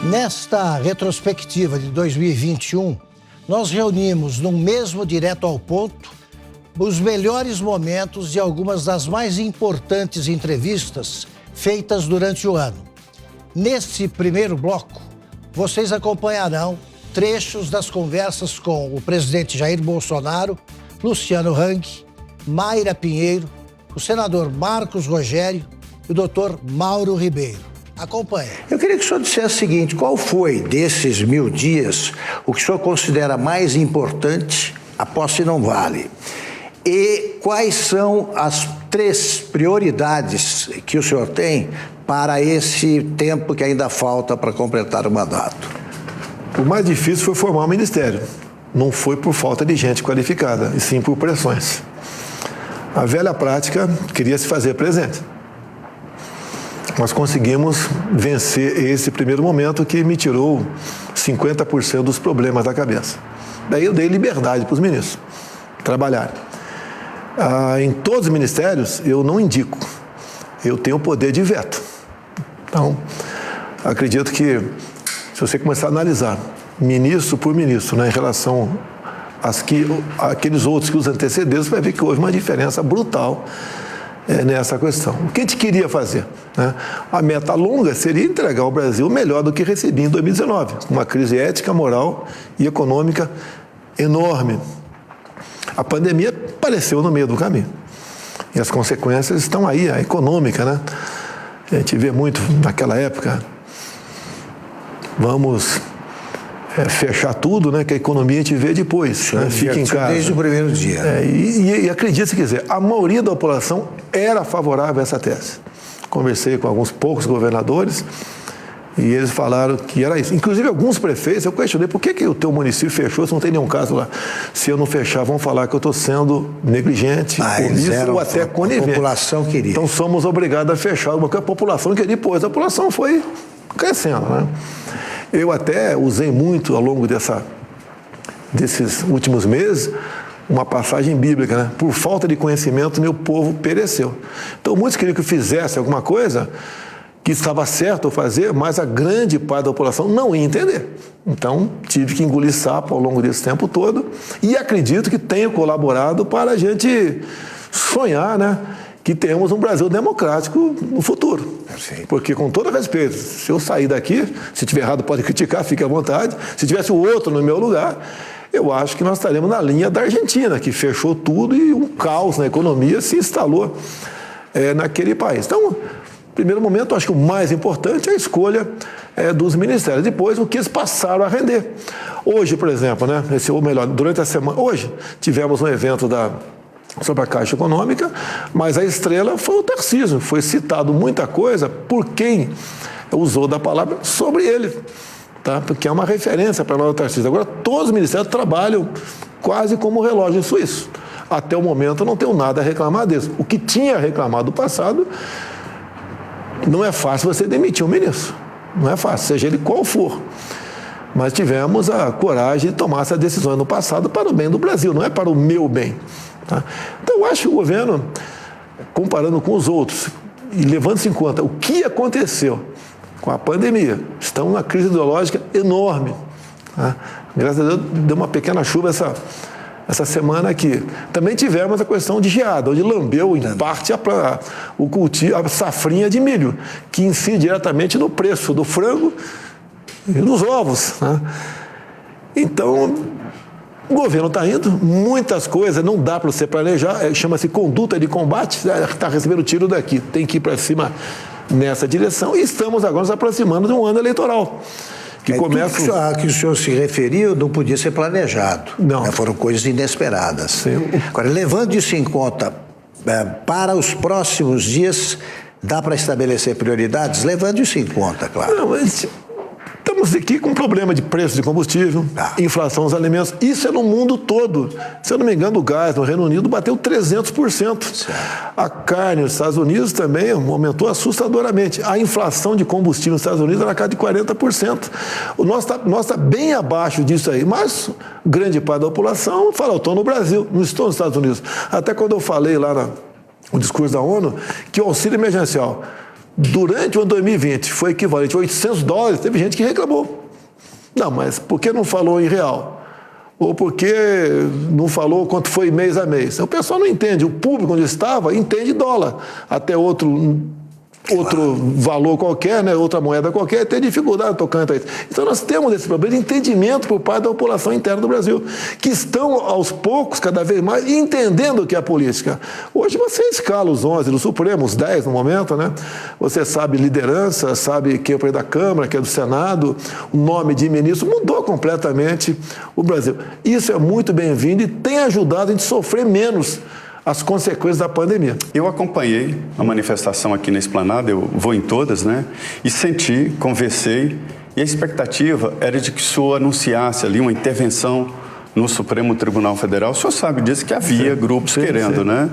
Nesta retrospectiva de 2021, nós reunimos num mesmo Direto ao Ponto os melhores momentos de algumas das mais importantes entrevistas feitas durante o ano. Neste primeiro bloco, vocês acompanharão trechos das conversas com o presidente Jair Bolsonaro, Luciano Hang, Mayra Pinheiro, o senador Marcos Rogério e o doutor Mauro Ribeiro. Acompanhe. Eu queria que o senhor dissesse o seguinte: qual foi desses 1000 dias o que o senhor considera mais importante? A posse não vale. E quais são as 3 prioridades que o senhor tem para esse tempo que ainda falta para completar o mandato? O mais difícil foi formar o ministério. Não foi por falta de gente qualificada, e sim por pressões. A velha prática queria se fazer presente. Nós conseguimos vencer esse primeiro momento que me tirou 50% dos problemas da cabeça. Daí eu dei liberdade para os ministros trabalharem. Em todos os ministérios eu não indico, eu tenho o poder de veto. Então, acredito que se você começar a analisar ministro por ministro, né, em relação àqueles outros que os antecederam, você vai ver que houve uma diferença brutal nessa questão. O que a gente queria fazer? Né? A meta longa seria entregar ao Brasil melhor do que recebia em 2019, com uma crise ética, moral e econômica enorme. A pandemia apareceu no meio do caminho. E as consequências estão aí, a econômica, né? A gente vê muito naquela época, vamos fechar tudo, né? Que a economia a gente vê depois, né? Fica em casa. Desde o primeiro dia. E acredite se quiser, a maioria da população era favorável a essa tese. Conversei com alguns poucos governadores e eles falaram que era isso. Inclusive alguns prefeitos, eu questionei, por que o teu município fechou se não tem nenhum caso lá? Se eu não fechar, vão falar que eu estou sendo negligente, omisso ou até conivente. A população queria. Então somos obrigados a fechar, porque a população queria, pois a população foi crescendo, né? Eu até usei muito ao longo desses últimos meses uma passagem bíblica, né? Por falta de conhecimento, meu povo pereceu. Então, muitos queriam que eu fizesse alguma coisa que estava certo eu fazer, mas a grande parte da população não ia entender. Então, tive que engolir sapo ao longo desse tempo todo e acredito que tenha colaborado para a gente sonhar, né? Que temos um Brasil democrático no futuro. Porque, com todo respeito, se eu sair daqui, se tiver errado pode criticar, fique à vontade. Se tivesse o outro no meu lugar, eu acho que nós estaremos na linha da Argentina, que fechou tudo e um caos na economia se instalou naquele país. Então, primeiro momento, acho que o mais importante é a escolha dos ministérios. Depois, o que eles passaram a render. Hoje, por exemplo, né, ou melhor, durante a semana, hoje tivemos um evento sobre a Caixa Econômica, mas a estrela foi o Tarcísio. Foi citado muita coisa por quem usou da palavra sobre ele, tá? Porque é uma referência para nós, o Tarcísio. Agora, todos os ministérios trabalham quase como relógio suíço. Até o momento, eu não tenho nada a reclamar disso. O que tinha reclamado do passado, não é fácil você demitir um ministro. Não é fácil, seja ele qual for. Mas tivemos a coragem de tomar essas decisões no passado para o bem do Brasil, não é para o meu bem. Tá? Então, eu acho que o governo, comparando com os outros, e levando-se em conta o que aconteceu com a pandemia, estão numa crise ideológica enorme. Tá? Graças a Deus, deu uma pequena chuva essa semana aqui. Também tivemos a questão de geada, onde lambeu, em parte, o cultivo, a safrinha de milho, que incide diretamente no preço do frango e dos ovos. Né? Então, o governo está indo, muitas coisas, não dá para você planejar, chama-se conduta de combate, está recebendo tiro daqui, tem que ir para cima nessa direção, e estamos agora nos aproximando de um ano eleitoral. Que começa... Tudo que o senhor se referiu não podia ser planejado. Não. Foram coisas inesperadas. Sim. Agora, levando isso em conta, para os próximos dias, dá para estabelecer prioridades? Levando isso em conta, claro. Não, mas... Estamos aqui com problema de preço de combustível, inflação dos alimentos. Isso é no mundo todo. Se eu não me engano, o gás no Reino Unido bateu 300%. Certo. A carne nos Estados Unidos também aumentou assustadoramente. A inflação de combustível nos Estados Unidos era cá de 40%. O nosso está bem abaixo disso aí. Mas grande parte da população fala, eu estou no Brasil, não estou nos Estados Unidos. Até quando eu falei lá no discurso da ONU que o auxílio emergencial durante o ano 2020 foi equivalente a $800, teve gente que reclamou. Não, mas por que não falou em real? Ou porque não falou quanto foi mês a mês? O pessoal não entende, o público onde estava entende dólar. Até outro valor qualquer, né, outra moeda qualquer, tem dificuldade tocante a isso. Então nós temos esse problema de entendimento por parte da população interna do Brasil, que estão aos poucos, cada vez mais, entendendo o que é a política. Hoje você escala os 11 do Supremo, os 10 no momento, né? Você sabe liderança, sabe quem é o presidente da Câmara, quem é do Senado, o nome de ministro, mudou completamente o Brasil. Isso é muito bem-vindo e tem ajudado a gente sofrer menos as consequências da pandemia. Eu acompanhei a manifestação aqui na Esplanada, eu vou em todas, né? E senti, conversei, e a expectativa era de que o senhor anunciasse ali uma intervenção no Supremo Tribunal Federal. O senhor sabe disso, que havia grupos querendo, né?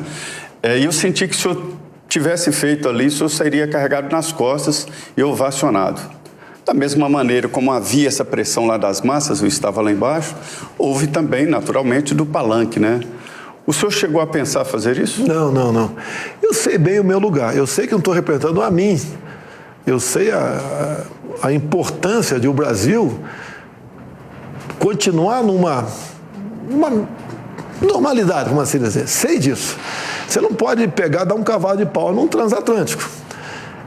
E eu senti que o senhor tivesse feito ali, o senhor seria carregado nas costas e ovacionado. Da mesma maneira como havia essa pressão lá das massas, eu estava lá embaixo, houve também, naturalmente, do palanque, né? O senhor chegou a pensar fazer isso? Não. Eu sei bem o meu lugar. Eu sei que não estou representando a mim. Eu sei a importância de o Brasil continuar numa normalidade, vamos assim dizer. Sei disso. Você não pode pegar, dar um cavalo de pau num transatlântico.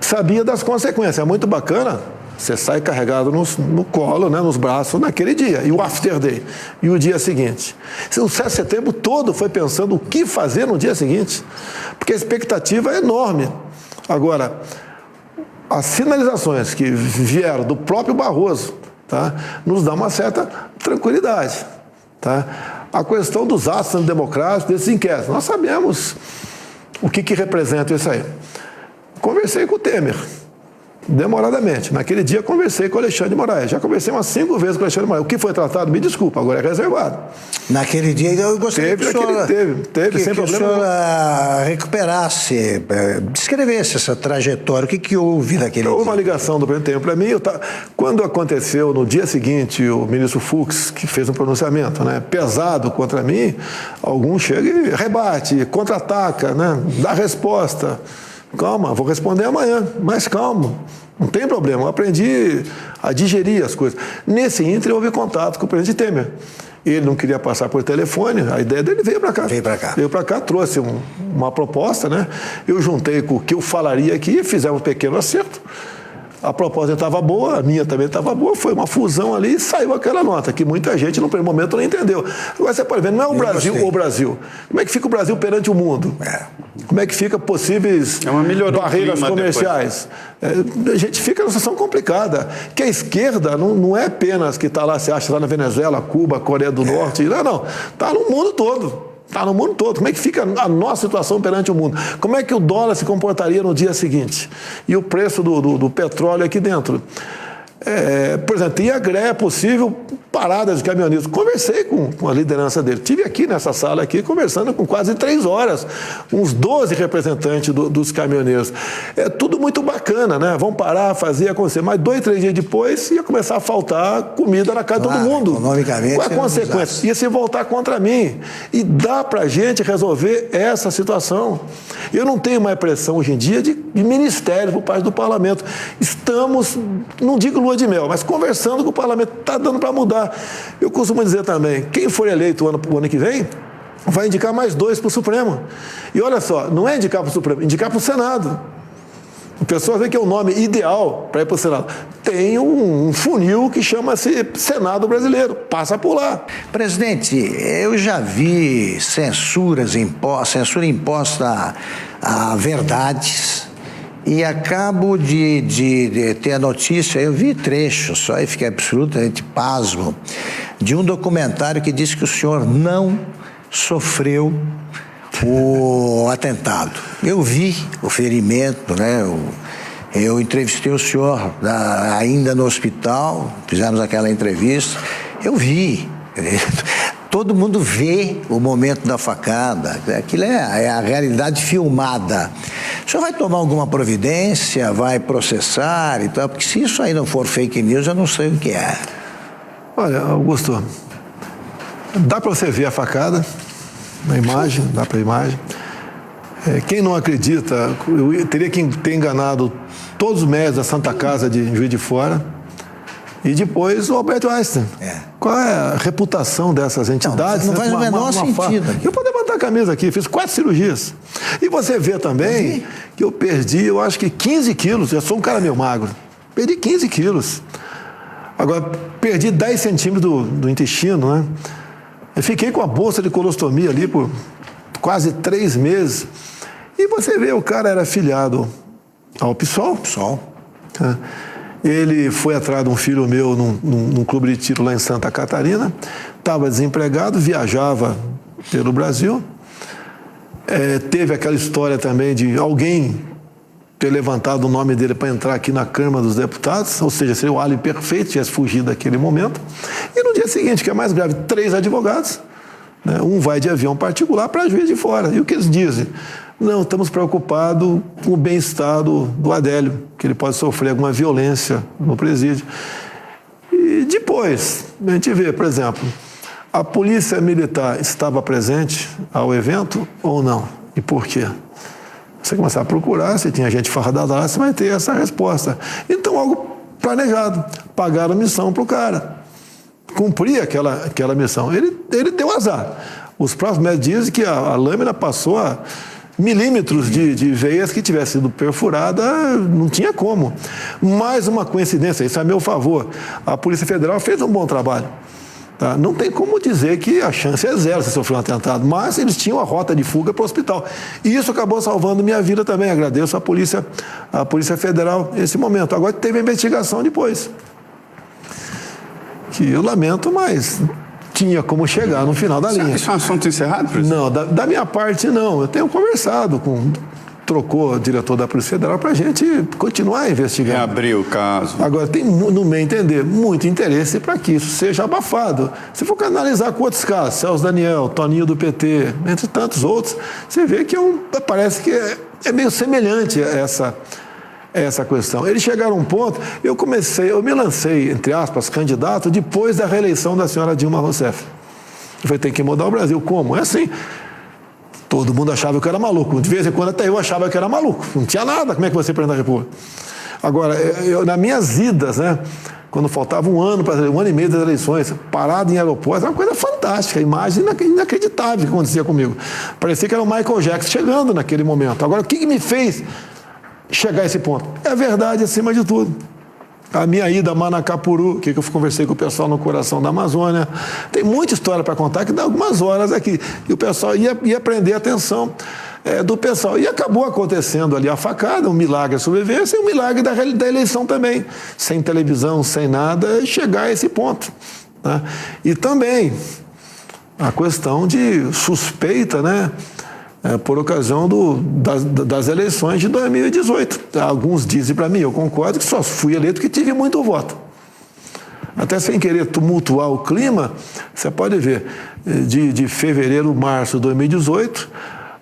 Sabia das consequências. É muito bacana. Você sai carregado no colo, né, nos braços, naquele dia. E o after day. E o dia seguinte. O 7 de setembro todo foi pensando o que fazer no dia seguinte. Porque a expectativa é enorme. Agora, as sinalizações que vieram do próprio Barroso, tá, nos dá uma certa tranquilidade. Tá? A questão dos atos antidemocráticos, desses inquéritos. Nós sabemos o que representa isso aí. Conversei com o Temer. Demoradamente. Naquele dia conversei com o Alexandre de Moraes. Já conversei umas 5 vezes com o Alexandre de Moraes. O que foi tratado, me desculpa, agora é reservado. Naquele dia eu gostaria que o senhor, sem problema. O senhor recuperasse, descrevesse essa trajetória. O que houve naquele dia? Houve uma ligação do presidente Temer para mim. Quando aconteceu, no dia seguinte, o ministro Fux, que fez um pronunciamento, né, pesado contra mim, alguns chegam e rebate, contra-ataca, né, dá resposta. Calma, vou responder amanhã, mas calma, não tem problema, eu aprendi a digerir as coisas. Nesse ínterim, houve contato com o presidente Temer. Ele não queria passar por telefone, a ideia dele veio para cá. Veio para cá, trouxe uma proposta, né? Eu juntei com o que eu falaria aqui, fizemos um pequeno acerto. A proposta estava boa, a minha também estava boa, foi uma fusão ali e saiu aquela nota, que muita gente no primeiro momento não entendeu. Agora você pode ver, não é o Brasil ou o Brasil. Como é que fica o Brasil perante o mundo? Como é que fica possíveis barreiras comerciais? A gente fica numa situação complicada. Que a esquerda não é apenas que está lá, se acha lá na Venezuela, Cuba, Coreia do Norte, não. Está no mundo todo. Está no mundo todo. Como é que fica a nossa situação perante o mundo? Como é que o dólar se comportaria no dia seguinte? E o preço do petróleo aqui dentro? Por exemplo, é possível paradas de caminhoneiros. Conversei com a liderança dele. Estive aqui nessa sala aqui conversando com quase 3 horas, uns 12 representantes dos caminhoneiros. É tudo muito bacana, né? Vão parar, fazer acontecer. Mas 2, 3 dias depois ia começar a faltar comida na casa de todo mundo. Economicamente, qual a consequência? Ia se voltar contra mim. E dá para a gente resolver essa situação. Eu não tenho mais pressão hoje em dia de ministério por parte do parlamento. Estamos, não digo lua de mel, mas conversando com o parlamento, está dando para mudar. Eu costumo dizer também, quem for eleito o ano que vem, vai indicar mais 2 para o Supremo. E olha só, não é indicar para o Supremo, indicar para o Senado. O pessoal vê que é o nome ideal para ir para o Senado. Tem um funil que chama-se Senado Brasileiro. Passa por lá. Presidente, eu já vi censura imposta a verdades. E acabo de ter a notícia, eu vi trechos só e fiquei absolutamente pasmo, de um documentário que diz que o senhor não sofreu o atentado. Eu vi o ferimento, né? Eu entrevistei o senhor ainda no hospital, fizemos aquela entrevista, eu vi. Todo mundo vê o momento da facada, aquilo é a realidade filmada. O senhor vai tomar alguma providência, vai processar e tal? Porque se isso aí não for fake news, eu não sei o que é. Olha, Augusto, dá para você ver a facada na imagem, dá para a imagem. Quem não acredita, eu teria que ter enganado todos os médicos da Santa Casa de Juiz de Fora, e depois o Albert Einstein. Qual é a reputação dessas entidades? Não faz o menor sentido. Eu vou levantar a camisa aqui, fiz 4 cirurgias. E você vê também que eu perdi, eu acho que 15 quilos, eu sou um cara meio magro, perdi 15 quilos. Agora, perdi 10 centímetros do intestino, né? Eu fiquei com a bolsa de colostomia ali por quase 3 meses. E você vê, o cara era afiliado ao PSOL. Ele foi atrás de um filho meu num clube de tiro lá em Santa Catarina, estava desempregado, viajava pelo Brasil. Teve aquela história também de alguém ter levantado o nome dele para entrar aqui na Câmara dos Deputados, ou seja, seria o álibi perfeito, tivesse fugido daquele momento. E no dia seguinte, que é mais grave, 3 advogados, né? Um vai de avião particular para Juiz de Fora. E o que eles dizem? Não, estamos preocupados com o bem-estar do Adélio, que ele pode sofrer alguma violência no presídio. E depois, a gente vê, por exemplo, a polícia militar estava presente ao evento ou não? E por quê? Você começar a procurar, se tinha gente fardada lá, você vai ter essa resposta. Então, algo planejado. Pagaram missão para o cara. Cumprir aquela missão. Ele deu azar. Os próximos médicos dizem que a lâmina passou a milímetros de veias que tivesse sido perfurada, não tinha como. Mais uma coincidência, isso é a meu favor. A Polícia Federal fez um bom trabalho. Tá? Não tem como dizer que a chance é zero se sofrer um atentado, mas eles tinham a rota de fuga para o hospital. E isso acabou salvando minha vida também. Agradeço à Polícia Federal nesse momento. Agora teve a investigação depois. Que eu lamento, mas tinha como chegar no final da linha. Isso é um assunto encerrado, presidente? Não, da minha parte não. Eu tenho conversado trocou o diretor da Polícia Federal para a gente continuar investigando. Reabrir o caso. Agora, tem, no meu entender, muito interesse para que isso seja abafado. Se for analisar com outros casos, Celso Daniel, Toninho do PT, entre tantos outros, você vê que parece que é meio semelhante a essa questão. Eles chegaram a um ponto, eu me lancei, entre aspas, candidato, depois da reeleição da senhora Dilma Rousseff. Eu falei, tem que mudar o Brasil. Como? É assim. Todo mundo achava que eu era maluco. De vez em quando até eu achava que eu era maluco. Não tinha nada. Como é que você presidente da República? Agora, nas minhas idas, né, quando faltava um ano e meio das eleições, parado em aeroportos, era uma coisa fantástica, imagem inacreditável que acontecia comigo. Parecia que era o Michael Jackson chegando naquele momento. Agora, o que me fez chegar a esse ponto? É a verdade acima de tudo. A minha ida a Manacapuru, que eu conversei com o pessoal no coração da Amazônia. Tem muita história para contar, que dá algumas horas aqui. E o pessoal ia prender a atenção do pessoal. E acabou acontecendo ali a facada, um milagre a sobrevivência e um milagre da eleição também. Sem televisão, sem nada, chegar a esse ponto. Né? E também a questão de suspeita, né? Por ocasião das eleições de 2018. Alguns dizem para mim, eu concordo, que só fui eleito porque tive muito voto. Até sem querer tumultuar o clima, você pode ver, de fevereiro, março de 2018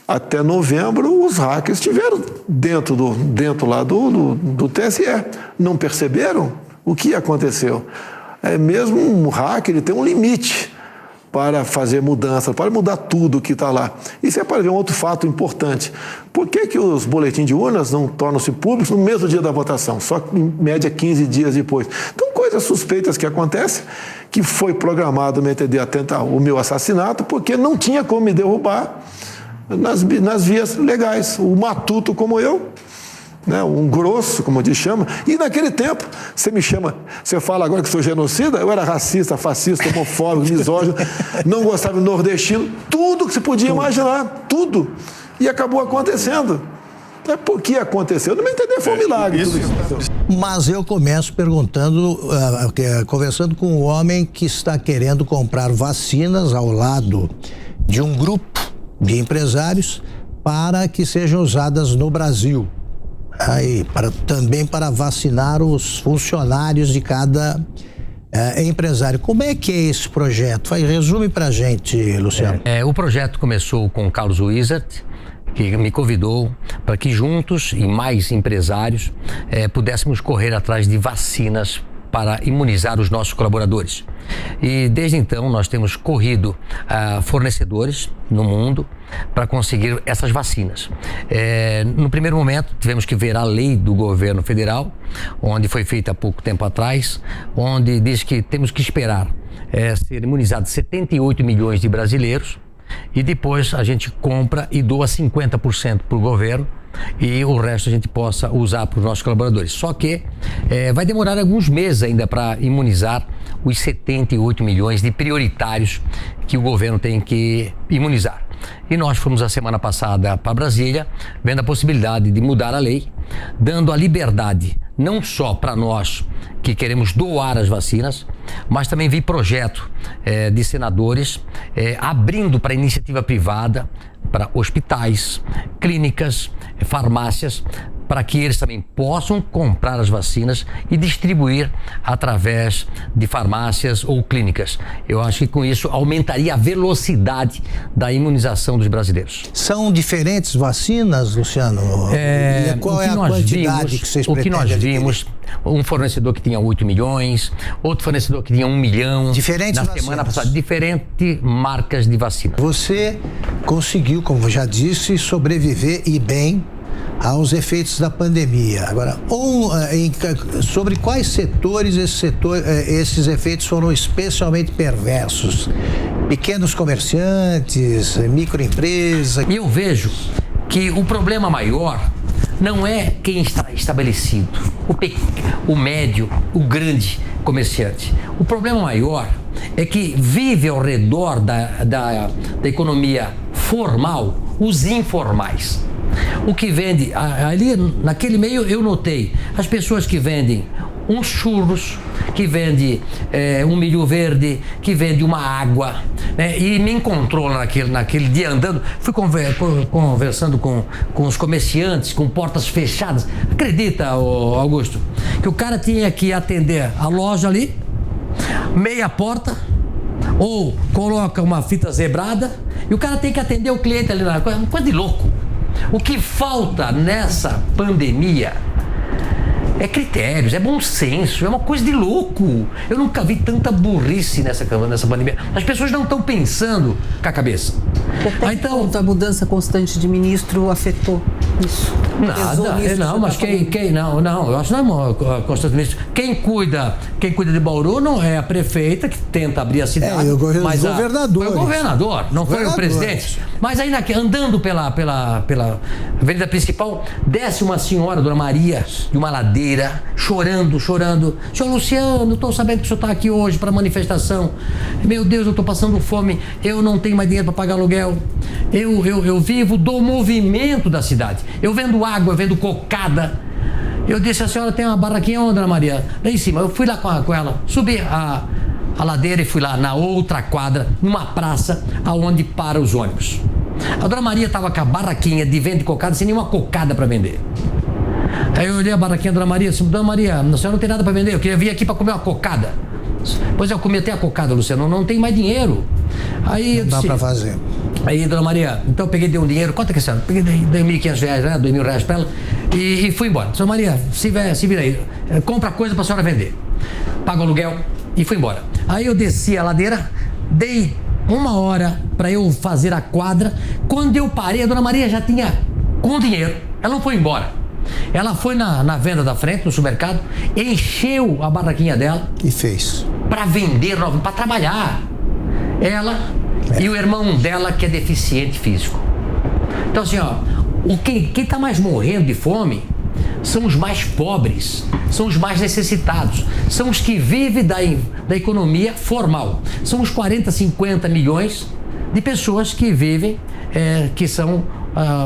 até novembro, os hackers estiveram dentro lá do TSE. Não perceberam o que aconteceu? Mesmo um hacker, ele tem um limite para fazer mudança, para mudar tudo que está lá. E você pode ver um outro fato importante. Por que os boletins de urnas não tornam-se públicos no mesmo dia da votação? Só em média 15 dias depois. Então, coisas suspeitas que acontecem, que foi programado me entender atentar o meu assassinato, porque não tinha como me derrubar nas vias legais. O matuto como eu, né, um grosso, como diz, chama. E naquele tempo, você fala agora que sou genocida, eu era racista, fascista, homofóbico, misógino, não gostava do nordestino, tudo que se podia imaginar, tudo. E acabou acontecendo. Por que aconteceu? No meu entender, foi um milagre. Tudo isso. Mas eu começo perguntando, conversando com um homem que está querendo comprar vacinas ao lado de um grupo de empresários para que sejam usadas no Brasil. Também para vacinar os funcionários de cada empresário. Como é que é esse projeto? Resume para a gente, Luciano. O projeto começou com o Carlos Wizard, que me convidou para que juntos e mais empresários pudéssemos correr atrás de vacinas para imunizar os nossos colaboradores. E desde então nós temos corrido a fornecedores no mundo para conseguir essas vacinas. No primeiro momento tivemos que ver a lei do governo federal, onde foi feita há pouco tempo atrás, onde diz que temos que esperar ser imunizados 78 milhões de brasileiros e depois a gente compra e doa 50% para o governo e o resto a gente possa usar para os nossos colaboradores. Só que vai demorar alguns meses ainda para imunizar os 78 milhões de prioritários que o governo tem que imunizar. E nós fomos a semana passada para Brasília, vendo a possibilidade de mudar a lei, dando a liberdade não só para nós que queremos doar as vacinas, mas também vi projeto de senadores abrindo para iniciativa privada, para hospitais, clínicas, farmácias, para que eles também possam comprar as vacinas e distribuir através de farmácias ou clínicas. Eu acho que com isso aumentaria a velocidade da imunização dos brasileiros. São diferentes vacinas, Luciano? E qual é a quantidade que vocês pretendem O que nós vimos, um fornecedor que tinha 8 milhões, outro fornecedor que tinha 1 milhão. Diferentes na vacinas. Semana passada, diferentes marcas de vacina. Você conseguiu, como eu já disse, sobreviver e bem aos efeitos da pandemia. Agora, sobre quais setores esses efeitos foram especialmente perversos? Pequenos comerciantes, microempresas? E eu vejo que o problema maior não é quem está estabelecido, o médio, o grande comerciante. O problema maior é que vive ao redor da economia formal os informais. O que vende, ali naquele meio eu notei, as pessoas que vendem uns churros, que vende um milho verde, que vende uma água, né? E me encontrou naquele dia andando, fui conversando com os comerciantes, com portas fechadas. Acredita, Augusto, que o cara tinha que atender a loja ali, meia porta, ou coloca uma fita zebrada, e o cara tem que atender o cliente ali, coisa de louco. O que falta nessa pandemia é critérios, é bom senso, é uma coisa de louco. Eu nunca vi tanta burrice nessa pandemia. As pessoas não estão pensando com a cabeça. Então, a mudança constante de ministro afetou isso? Nada, não, mas não, eu acho que não é constante de ministro. Quem cuida de Bauru não é a prefeita que tenta abrir a cidade. Mas foi o governador, não foi o presidente. Mas aí andando pela avenida principal, desce uma senhora, Dona Maria, de uma ladeira, chorando. Senhor Luciano, estou sabendo que o senhor está aqui hoje para manifestação. Meu Deus, eu estou passando fome, eu não tenho mais dinheiro para pagar aluguel. Eu vivo do movimento da cidade. Eu vendo água, eu vendo cocada. Eu disse, a senhora tem uma barraquinha onde, Dona Maria? Lá em cima. Eu fui lá com ela, subi a ladeira e fui lá na outra quadra, numa praça, aonde para os ônibus. A Dona Maria estava com a barraquinha de venda de cocada, sem nenhuma cocada para vender. Aí eu olhei a barraquinha da Dona Maria, disse, Dona Maria, a senhora não tem nada para vender, eu queria vir aqui para comer uma cocada. Pois eu comi até a cocada, Luciano, não tem mais dinheiro. Aí eu disse, não dá para fazer. Aí, Dona Maria, então eu peguei, dei um dinheiro, quanto é que é, senhora? Peguei, dei R$1.500, né? R$2.000 para ela e fui embora. Dona Maria, se vira aí, compra coisa para a senhora vender. Paga o aluguel e fui embora. Aí eu desci a ladeira, dei 1 hora para eu fazer a quadra. Quando eu parei, a Dona Maria já tinha com dinheiro. Ela não foi embora. Ela foi na venda da frente, no supermercado, encheu a barraquinha dela. E fez. Para vender, para trabalhar. Ela e o irmão dela, que é deficiente físico. Então, assim, ó, quem está mais morrendo de fome são os mais pobres, são os mais necessitados, são os que vivem da economia formal. São os 40, 50 milhões de pessoas que vivem, que são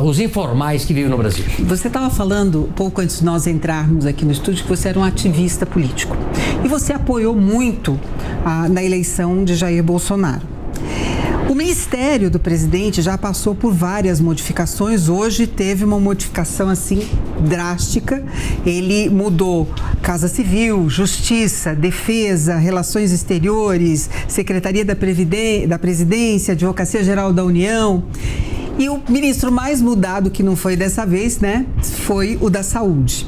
os informais que vivem no Brasil. Você estava falando, pouco antes de nós entrarmos aqui no estúdio, que você era um ativista político. E você apoiou muito na eleição de Jair Bolsonaro. O Ministério do Presidente já passou por várias modificações. Hoje teve uma modificação assim drástica. Ele mudou Casa Civil, Justiça, Defesa, Relações Exteriores, Secretaria da Presidência, Advocacia Geral da União. E o ministro mais mudado, que não foi dessa vez, né, foi o da Saúde.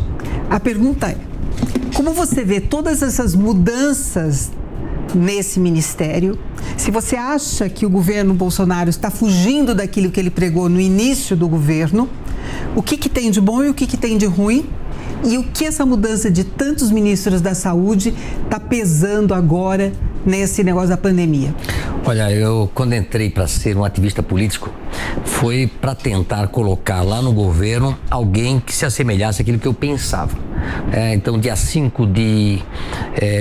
A pergunta é: Como você vê todas essas mudanças nesse ministério? Se você acha que o governo Bolsonaro está fugindo daquilo que ele pregou no início do governo, o que tem de bom e o que tem de ruim? E o que essa mudança de tantos ministros da saúde está pesando agora nesse negócio da pandemia? Olha, eu quando entrei para ser um ativista político, foi para tentar colocar lá no governo alguém que se assemelhasse àquilo que eu pensava. Então, dia 5 de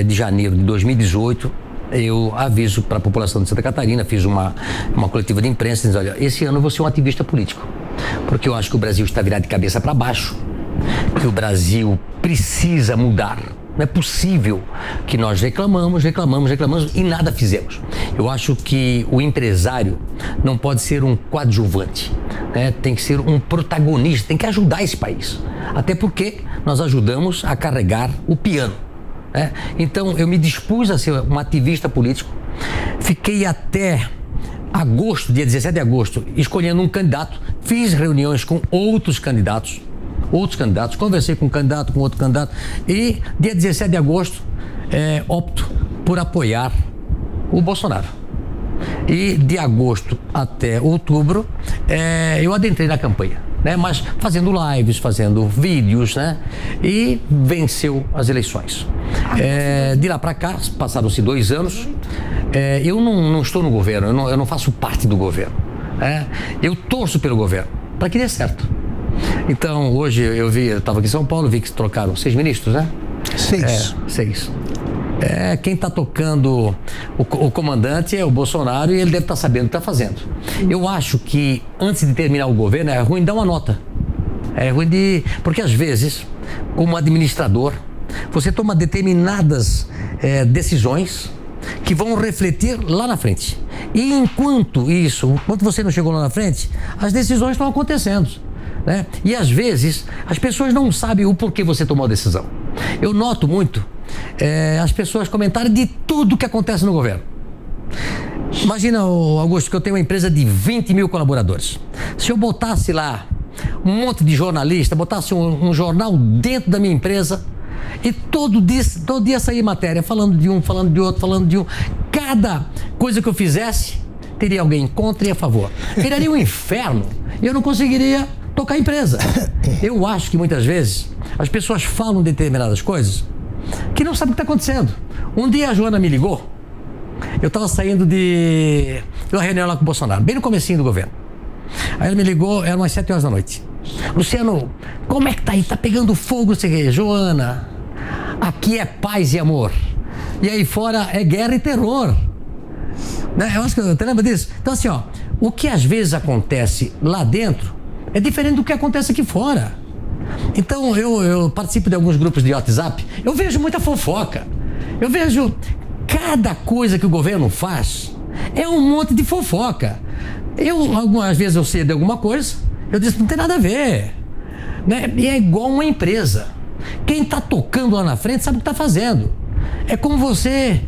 janeiro de 2018, eu aviso para a população de Santa Catarina, fiz uma coletiva de imprensa, dizendo, olha, esse ano eu vou ser um ativista político, porque eu acho que o Brasil está virado de cabeça para baixo, que o Brasil precisa mudar. Não é possível que nós reclamamos e nada fizemos. Eu acho que o empresário não pode ser um coadjuvante, né? Tem que ser um protagonista, tem que ajudar esse país. Até porque nós ajudamos a carregar o piano, né? Então eu me dispus a ser um ativista político, fiquei até agosto, dia 17 de agosto, escolhendo um candidato, fiz reuniões com outros candidatos, conversei com um candidato, com outro candidato, e dia 17 de agosto opto por apoiar o Bolsonaro. E de agosto até outubro eu adentrei na campanha, né? Mas fazendo lives, fazendo vídeos, né? E venceu as eleições. De lá para cá, passaram-se 2 anos, eu não estou no governo, eu não faço parte do governo. Eu torço pelo governo, para que dê certo. Então, hoje eu estava aqui em São Paulo, vi que trocaram 6 ministros, né? 6. 6. Quem está tocando o comandante é o Bolsonaro e ele deve estar sabendo o que está fazendo. Eu acho que antes de terminar o governo é ruim dar uma nota. É ruim porque às vezes, como administrador, você toma determinadas decisões que vão refletir lá na frente. E enquanto você não chegou lá na frente, as decisões estão acontecendo, né? E às vezes as pessoas não sabem o porquê você tomou a decisão. Eu noto muito as pessoas comentarem de tudo que acontece no governo. Imagina, Augusto, que eu tenho uma empresa de 20 mil colaboradores. Se eu botasse lá um monte de jornalista, botasse um jornal dentro da minha empresa e todo dia saía matéria, falando de um, falando de outro, falando de um. Cada coisa que eu fizesse, teria alguém contra e a favor. Viraria um inferno e eu não conseguiria tocar a empresa. Eu acho que muitas vezes as pessoas falam determinadas coisas que não sabem o que está acontecendo. Um dia a Joana me ligou, eu estava saindo de uma reunião lá com o Bolsonaro, bem no comecinho do governo. Aí ela me ligou, eram umas 7 horas da noite. Luciano, como é que tá aí? Tá pegando fogo, não sei o quê. Joana, aqui é paz e amor. E aí fora é guerra e terror. Né? Eu acho que você lembra disso? Então assim, o que às vezes acontece lá dentro é diferente do que acontece aqui fora. Então eu participo de alguns grupos de WhatsApp, eu vejo muita fofoca. Eu vejo cada coisa que o governo faz é um monte de fofoca. Algumas vezes eu sei de alguma coisa, eu disse, não tem nada a ver, né? E é igual uma empresa. Quem está tocando lá na frente sabe o que está fazendo. É como você,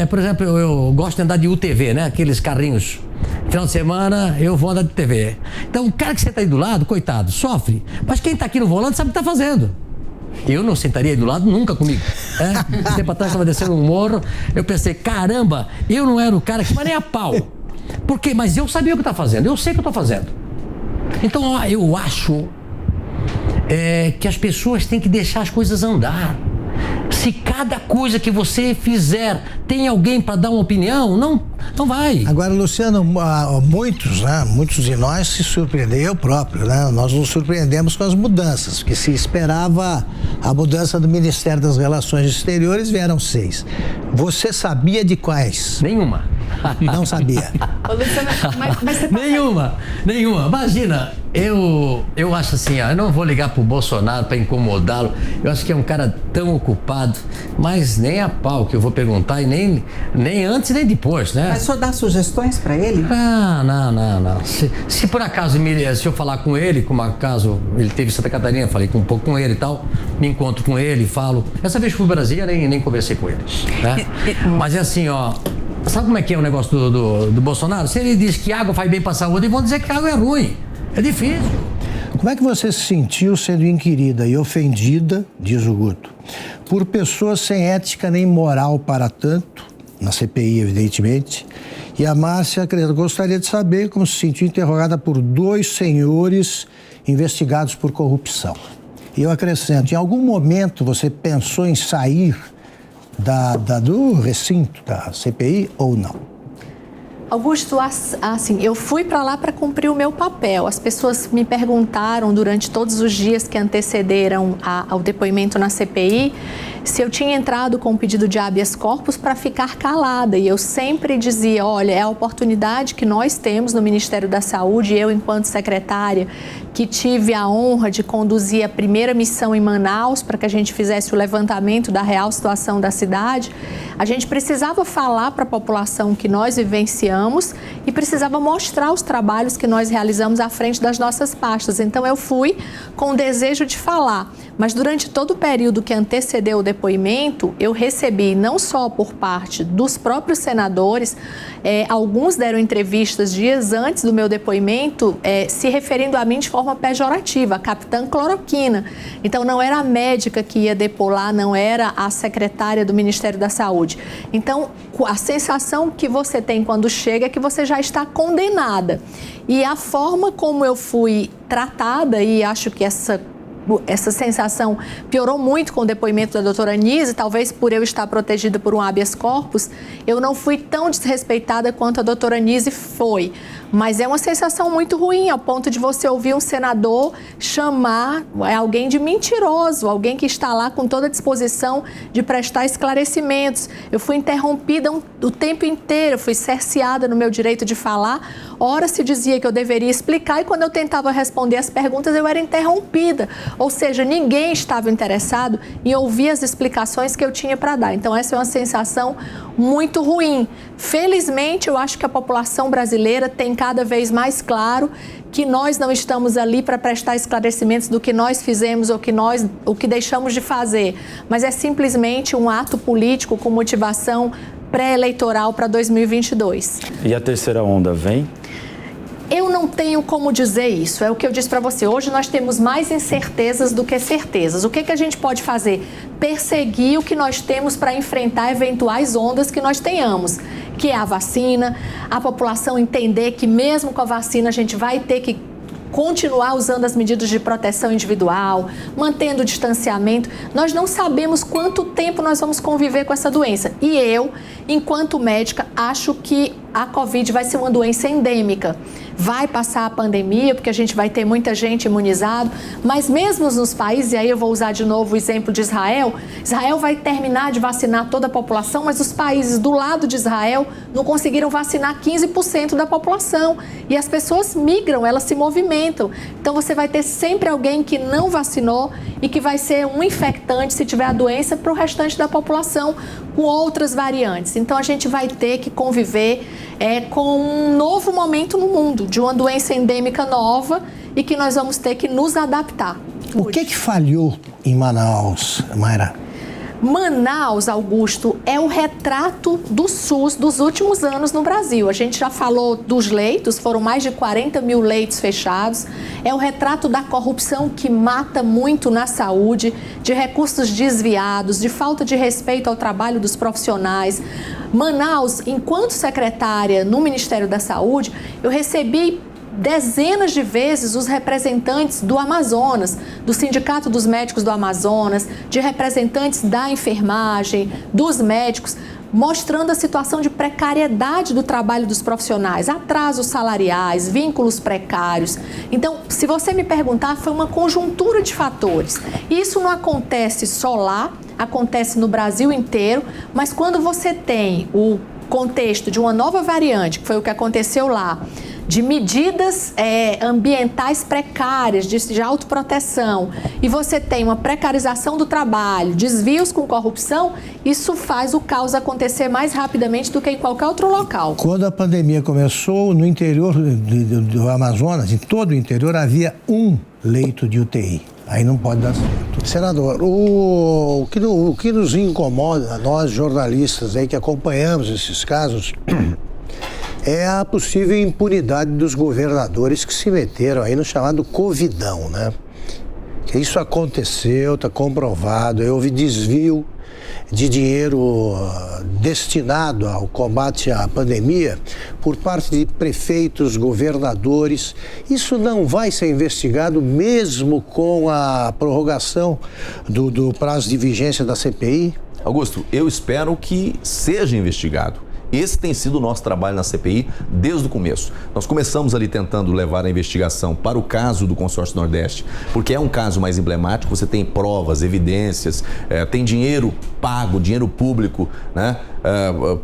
por exemplo, eu gosto de andar de UTV, né? Aqueles carrinhos. Final de semana eu vou andar de TV. Então o cara que senta aí do lado, coitado, sofre. Mas quem está aqui no volante sabe o que está fazendo. Eu não sentaria aí do lado nunca comigo. Esse tempo atrás estava descendo um morro, eu pensei, caramba, eu não era o cara que mas nem a pau. Por quê? Mas eu sabia o que está fazendo, eu sei o que eu estou fazendo. Então eu acho que as pessoas têm que deixar as coisas andar. Se cada coisa que você fizer tem alguém para dar uma opinião, não vai. Agora, Luciano, muitos de nós se surpreendem, eu próprio, né? Nós nos surpreendemos com as mudanças, porque se esperava a mudança do Ministério das Relações Exteriores, vieram 6. Você sabia de quais? Nenhuma. Não sabia. Ô, Luciano, mas você Nenhuma. Imagina, eu acho assim, eu não vou ligar pro Bolsonaro para incomodá-lo. Eu acho que é um cara tão ocupado, mas nem a pau que eu vou perguntar e nem antes nem depois, né? Mas só dá sugestões para ele? Ah, não. Se por acaso se eu falar com ele, como acaso ele teve em Santa Catarina, falei um pouco com ele e tal, me encontro com ele, falo. Essa vez fui pro Brasília, nem conversei com ele, né? Mas é assim, sabe como é que é o negócio do Bolsonaro? Se ele diz que água faz bem para a saúde, vão dizer que água é ruim. É difícil. Como é que você se sentiu sendo inquirida e ofendida, diz o Guto, por pessoas sem ética nem moral para tanto, na CPI, evidentemente, e a Márcia gostaria de saber como se sentiu interrogada por 2 senhores investigados por corrupção. E eu acrescento, em algum momento você pensou em sair do recinto da CPI ou não? Augusto, assim, eu fui para lá para cumprir o meu papel. As pessoas me perguntaram durante todos os dias que antecederam ao depoimento na CPI se eu tinha entrado com um pedido de habeas corpus para ficar calada. E eu sempre dizia, olha, é a oportunidade que nós temos no Ministério da Saúde, eu enquanto secretária, que tive a honra de conduzir a primeira missão em Manaus para que a gente fizesse o levantamento da real situação da cidade, a gente precisava falar para a população que nós vivenciamos e precisava mostrar os trabalhos que nós realizamos à frente das nossas pastas. Então eu fui com o desejo de falar, mas durante todo o período que antecedeu o depoimento, eu recebi não só por parte dos próprios senadores, alguns deram entrevistas dias antes do meu depoimento, se referindo a mim de forma pejorativa, a capitã cloroquina. Então não era a médica que ia depor lá, não era a secretária do Ministério da Saúde. Então a sensação que você tem quando chega é que você já está condenada. E a forma como eu fui tratada, e acho que essa sensação piorou muito com o depoimento da doutora Anísia, talvez por eu estar protegida por um habeas corpus, eu não fui tão desrespeitada quanto a doutora Anísia foi. Mas é uma sensação muito ruim, ao ponto de você ouvir um senador chamar alguém de mentiroso, alguém que está lá com toda a disposição de prestar esclarecimentos. Eu fui interrompida o tempo inteiro, eu fui cerceada no meu direito de falar. Ora se dizia que eu deveria explicar e quando eu tentava responder as perguntas eu era interrompida. Ou seja, ninguém estava interessado em ouvir as explicações que eu tinha para dar. Então essa é uma sensação muito ruim. Felizmente, eu acho que a população brasileira tem cada vez mais claro que nós não estamos ali para prestar esclarecimentos do que nós fizemos ou o que deixamos de fazer, mas é simplesmente um ato político com motivação pré-eleitoral para 2022. E a terceira onda vem? Eu não tenho como dizer isso, é o que eu disse para você. Hoje nós temos mais incertezas do que certezas. O que a gente pode fazer? Perseguir o que nós temos para enfrentar eventuais ondas que nós tenhamos, que é a vacina, a população entender que mesmo com a vacina a gente vai ter que continuar usando as medidas de proteção individual, mantendo o distanciamento. Nós não sabemos quanto tempo nós vamos conviver com essa doença. E eu, enquanto médica, acho que a Covid vai ser uma doença endêmica. Vai passar a pandemia, porque a gente vai ter muita gente imunizada, mas mesmo nos países, e aí eu vou usar de novo o exemplo de Israel, Israel vai terminar de vacinar toda a população, mas os países do lado de Israel não conseguiram vacinar 15% da população. E as pessoas migram, elas se movimentam. Então você vai ter sempre alguém que não vacinou e que vai ser um infectante, se tiver a doença, para o restante da população com outras variantes. Então a gente vai ter que conviver com um novo momento no mundo, de uma doença endêmica nova e que nós vamos ter que nos adaptar. O que falhou em Manaus, Mayra? Manaus, Augusto, é o retrato do SUS dos últimos anos no Brasil. A gente já falou dos leitos, foram mais de 40 mil leitos fechados. É o retrato da corrupção que mata muito na saúde, de recursos desviados, de falta de respeito ao trabalho dos profissionais. Manaus, enquanto secretária no Ministério da Saúde, eu recebi dezenas de vezes os representantes do Amazonas, do Sindicato dos Médicos do Amazonas, de representantes da enfermagem, dos médicos, mostrando a situação de precariedade do trabalho dos profissionais, atrasos salariais, vínculos precários. Então, se você me perguntar, foi uma conjuntura de fatores. E isso não acontece só lá, acontece no Brasil inteiro, mas quando você tem o contexto de uma nova variante, que foi o que aconteceu lá, de medidas ambientais precárias, de autoproteção, e você tem uma precarização do trabalho, desvios com corrupção, isso faz o caos acontecer mais rapidamente do que em qualquer outro local. Quando a pandemia começou, no interior do Amazonas, em todo o interior, havia um leito de UTI. Aí não pode dar certo. Senador, o que nos incomoda, nós jornalistas aí que acompanhamos esses casos, é a possível impunidade dos governadores que se meteram aí no chamado Covidão, né? Que isso aconteceu, está comprovado, houve desvio de dinheiro destinado ao combate à pandemia por parte de prefeitos, governadores. Isso não vai ser investigado mesmo com a prorrogação do prazo de vigência da CPI? Augusto, eu espero que seja investigado. Esse tem sido o nosso trabalho na CPI desde o começo. Nós começamos ali tentando levar a investigação para o caso do Consórcio Nordeste, porque é um caso mais emblemático, você tem provas, evidências, tem dinheiro pago, dinheiro público, né,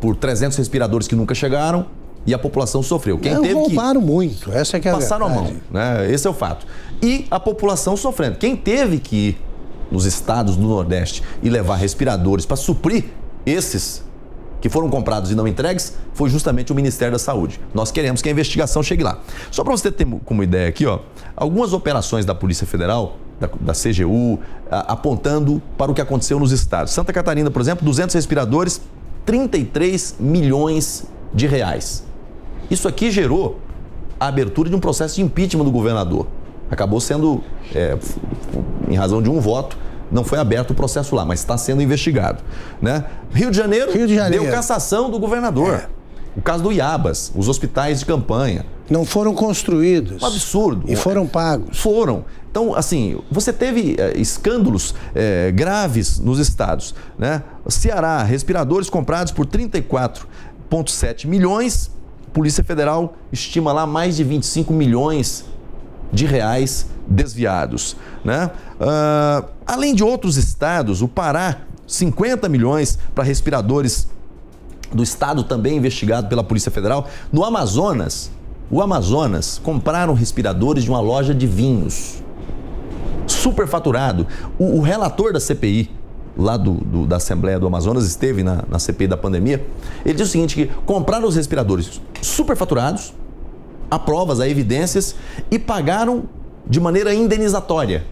por 300 respiradores que nunca chegaram e a população sofreu. Roubaram muito, essa é que é a verdade. Passaram a mão, né? Esse é o fato. E a população sofrendo. Quem teve que ir nos estados do Nordeste e levar respiradores para suprir esses que foram comprados e não entregues, foi justamente o Ministério da Saúde. Nós queremos que a investigação chegue lá. Só para você ter como ideia aqui, ó, algumas operações da Polícia Federal, da CGU, apontando para o que aconteceu nos estados. Santa Catarina, por exemplo, 200 respiradores, 33 milhões de reais. Isso aqui gerou a abertura de um processo de impeachment do governador. Acabou sendo, em razão de um voto, não foi aberto o processo lá, mas está sendo investigado, né? Rio de Janeiro deu cassação do governador. O caso do Iabas, os hospitais de campanha. Não foram construídos. Um absurdo. E foram pagos. Foram. Então, assim, você teve escândalos graves nos estados, né? Ceará, respiradores comprados por 34,7 milhões. Polícia Federal estima lá mais de 25 milhões de reais desviados, né? Além de outros estados, o Pará, 50 milhões para respiradores do estado também investigado pela Polícia Federal. No Amazonas, compraram respiradores de uma loja de vinhos. Superfaturado. O relator da CPI, lá da Assembleia do Amazonas, esteve na CPI da pandemia, ele disse o seguinte, que compraram os respiradores superfaturados, há provas, há evidências, e pagaram de maneira indenizatória.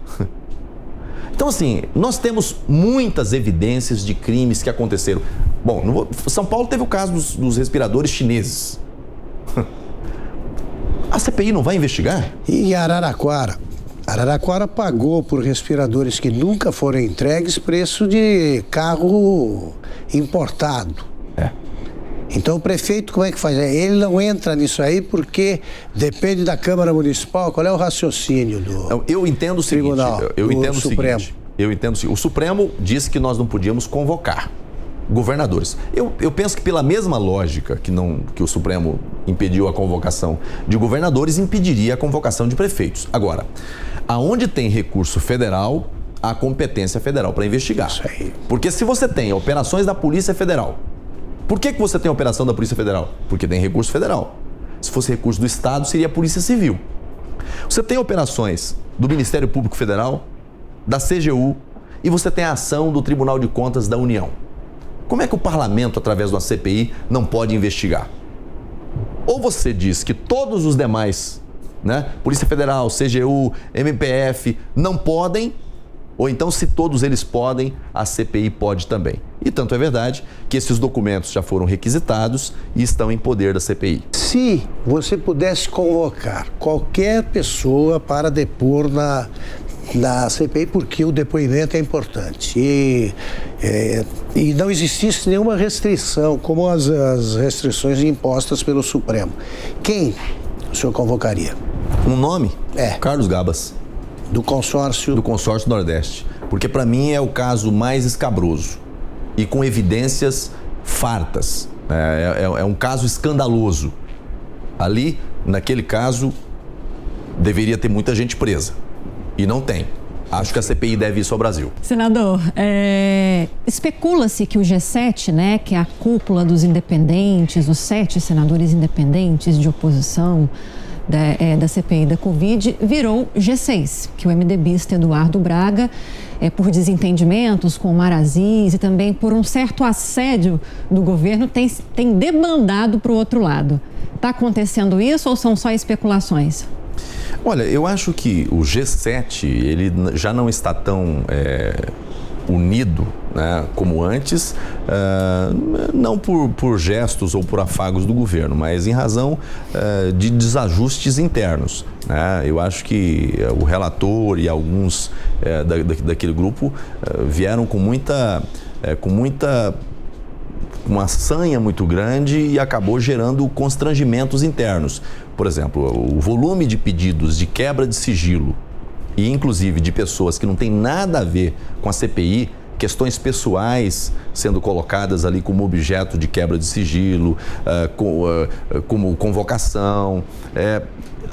Então, assim, nós temos muitas evidências de crimes que aconteceram. Bom, São Paulo teve o caso dos respiradores chineses. A CPI não vai investigar? E Araraquara? Araraquara pagou por respiradores que nunca foram entregues preço de carro importado. Então o prefeito como é que faz? Ele não entra nisso aí porque depende da Câmara Municipal. Qual é o raciocínio do Eu entendo o seguinte, Tribunal, do Supremo? Eu entendo o seguinte, o Supremo disse que nós não podíamos convocar governadores. Eu penso que pela mesma lógica que o Supremo impediu a convocação de governadores, impediria a convocação de prefeitos. Agora, aonde tem recurso federal, há competência federal para investigar. Isso aí. Porque se você tem operações da Polícia Federal, por que você tem operação da Polícia Federal? Porque tem recurso federal. Se fosse recurso do Estado, seria a Polícia Civil. Você tem operações do Ministério Público Federal, da CGU, e você tem a ação do Tribunal de Contas da União. Como é que o parlamento, através de uma CPI, não pode investigar? Ou você diz que todos os demais, né, Polícia Federal, CGU, MPF, não podem, ou então, se todos eles podem, a CPI pode também. E tanto é verdade que esses documentos já foram requisitados e estão em poder da CPI. Se você pudesse convocar qualquer pessoa para depor na CPI, porque o depoimento é importante, e não existisse nenhuma restrição, como as restrições impostas pelo Supremo, quem o senhor convocaria? Um nome? Carlos Gabas. Do consórcio Nordeste. Porque para mim é o caso mais escabroso e com evidências fartas. É um caso escandaloso. Ali, naquele caso, deveria ter muita gente presa. E não tem. Acho que a CPI deve isso ao Brasil. Senador, especula-se que o G7, né, que é a cúpula dos independentes, os 7 senadores independentes de oposição da CPI da Covid, virou G6, que o MDBista Eduardo Braga, por desentendimentos com o Omar Aziz e também por um certo assédio do governo, tem debandado para o outro lado. Está acontecendo isso ou são só especulações? Olha, eu acho que o G7, ele já não está tão unido né, como antes, não por gestos ou por afagos do governo, mas em razão de desajustes internos, né? Eu acho que o relator e alguns daquele grupo vieram com uma sanha muito grande e acabou gerando constrangimentos internos. Por exemplo, o volume de pedidos de quebra de sigilo e inclusive de pessoas que não têm nada a ver com a CPI, questões pessoais sendo colocadas ali como objeto de quebra de sigilo, como convocação.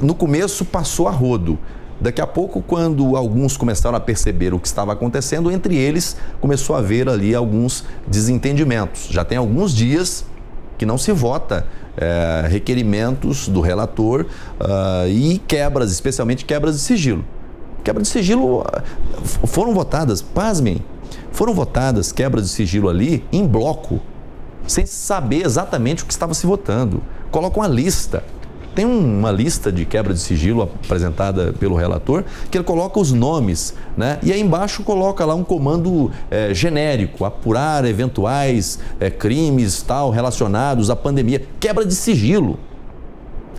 No começo passou a rodo. Daqui a pouco, quando alguns começaram a perceber o que estava acontecendo, entre eles começou a haver ali alguns desentendimentos. Já tem alguns dias que não se vota requerimentos do relator e quebras, especialmente quebras de sigilo. Quebra de sigilo foram votadas, pasmem, foram votadas quebras de sigilo ali em bloco, sem saber exatamente o que estava se votando. Colocam uma lista. Tem uma lista de quebra de sigilo apresentada pelo relator, que ele coloca os nomes, né? E aí embaixo coloca lá um comando genérico, apurar eventuais crimes tal, relacionados à pandemia. Quebra de sigilo.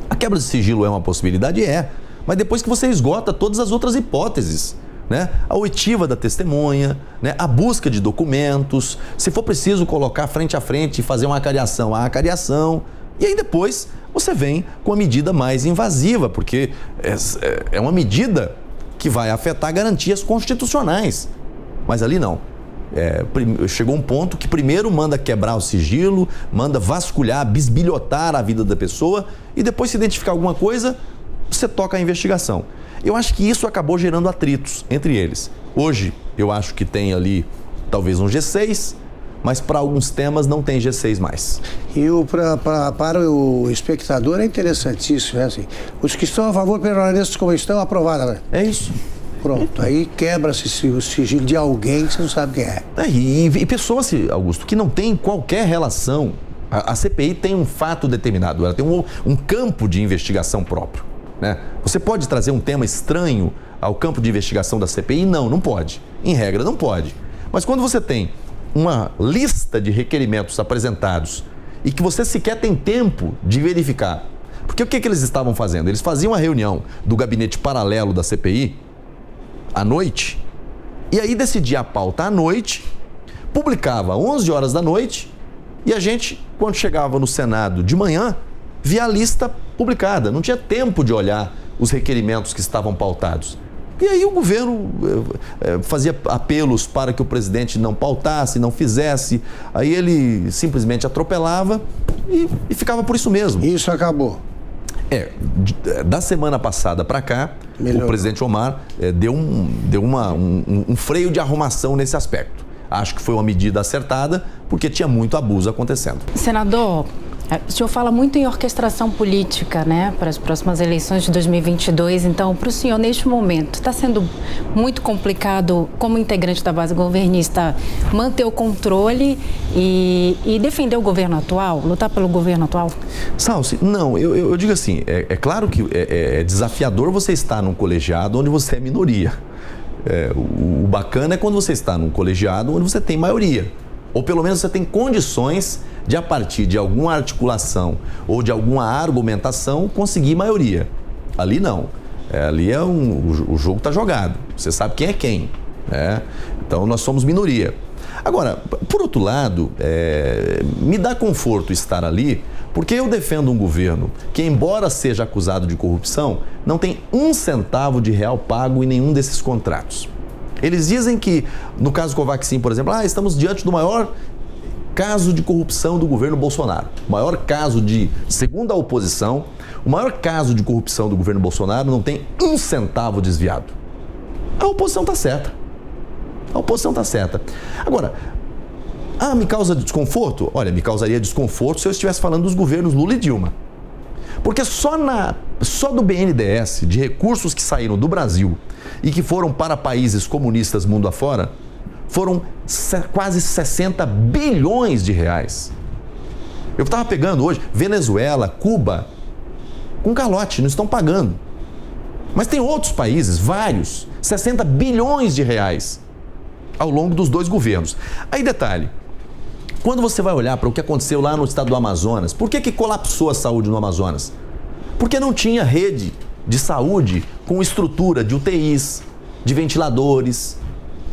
A quebra de sigilo é uma possibilidade? É. Mas depois que você esgota todas as outras hipóteses, né? A oitiva da testemunha, né? A busca de documentos, se for preciso colocar frente a frente e fazer uma acariação, a acariação. E aí depois você vem com a medida mais invasiva, porque é uma medida que vai afetar garantias constitucionais. Mas ali não. Chegou um ponto que primeiro manda quebrar o sigilo, manda vasculhar, bisbilhotar a vida da pessoa e depois se identificar alguma coisa, você toca a investigação. Eu acho que isso acabou gerando atritos entre eles. Hoje, eu acho que tem ali talvez um G6, mas para alguns temas não tem G6 mais. E para o espectador é interessantíssimo, né? Assim, os que estão a favor permaneçam como estão, aprovada, né? É isso. Pronto, aí quebra-se o sigilo de alguém que você não sabe quem é. E pessoas, Augusto, que não tem qualquer relação. A CPI tem um fato determinado, ela tem um campo de investigação próprio, né? Você pode trazer um tema estranho ao campo de investigação da CPI? Não pode. Em regra, não pode. Mas quando você tem uma lista de requerimentos apresentados e que você sequer tem tempo de verificar. Porque o que eles estavam fazendo? Eles faziam a reunião do gabinete paralelo da CPI à noite e aí decidia a pauta à noite, publicava às 11 horas da noite e a gente, quando chegava no Senado de manhã, via a lista publicada. Não tinha tempo de olhar os requerimentos que estavam pautados. E aí o governo fazia apelos para que o presidente não pautasse, não fizesse. Aí ele simplesmente atropelava e ficava por isso mesmo. Isso acabou. Da semana passada para cá, o presidente Omar deu um freio de arrumação nesse aspecto. Acho que foi uma medida acertada, porque tinha muito abuso acontecendo. Senador, o senhor fala muito em orquestração política, né, para as próximas eleições de 2022. Então, para o senhor, neste momento, está sendo muito complicado, como integrante da base governista, manter o controle e defender o governo atual, lutar pelo governo atual? Salsi, não, eu digo assim, é claro que é desafiador você estar num colegiado onde você é minoria. O bacana é quando você está num colegiado onde você tem maioria. Ou pelo menos você tem condições de, a partir de alguma articulação ou de alguma argumentação, conseguir maioria. Ali não. Ali o jogo está jogado. Você sabe quem é quem, né? Então nós somos minoria. Agora, por outro lado, me dá conforto estar ali, porque eu defendo um governo que, embora seja acusado de corrupção, não tem um centavo de real pago em nenhum desses contratos. Eles dizem que, no caso Covaxin, por exemplo, estamos diante do maior caso de corrupção do governo Bolsonaro. O maior caso segundo a oposição, o maior caso de corrupção do governo Bolsonaro não tem um centavo desviado. A oposição está certa. A oposição está certa. Agora, me causa desconforto? Olha, me causaria desconforto se eu estivesse falando dos governos Lula e Dilma. Porque só do BNDES, de recursos que saíram do Brasil e que foram para países comunistas mundo afora, foram quase 60 bilhões de reais. Eu estava pegando hoje Venezuela, Cuba, com calote, não estão pagando. Mas tem outros países, vários, 60 bilhões de reais. ao longo dos 2 governos. Aí detalhe, quando você vai olhar para o que aconteceu lá no estado do Amazonas, por que colapsou a saúde no Amazonas? Porque não tinha rede de saúde com estrutura de UTIs, de ventiladores,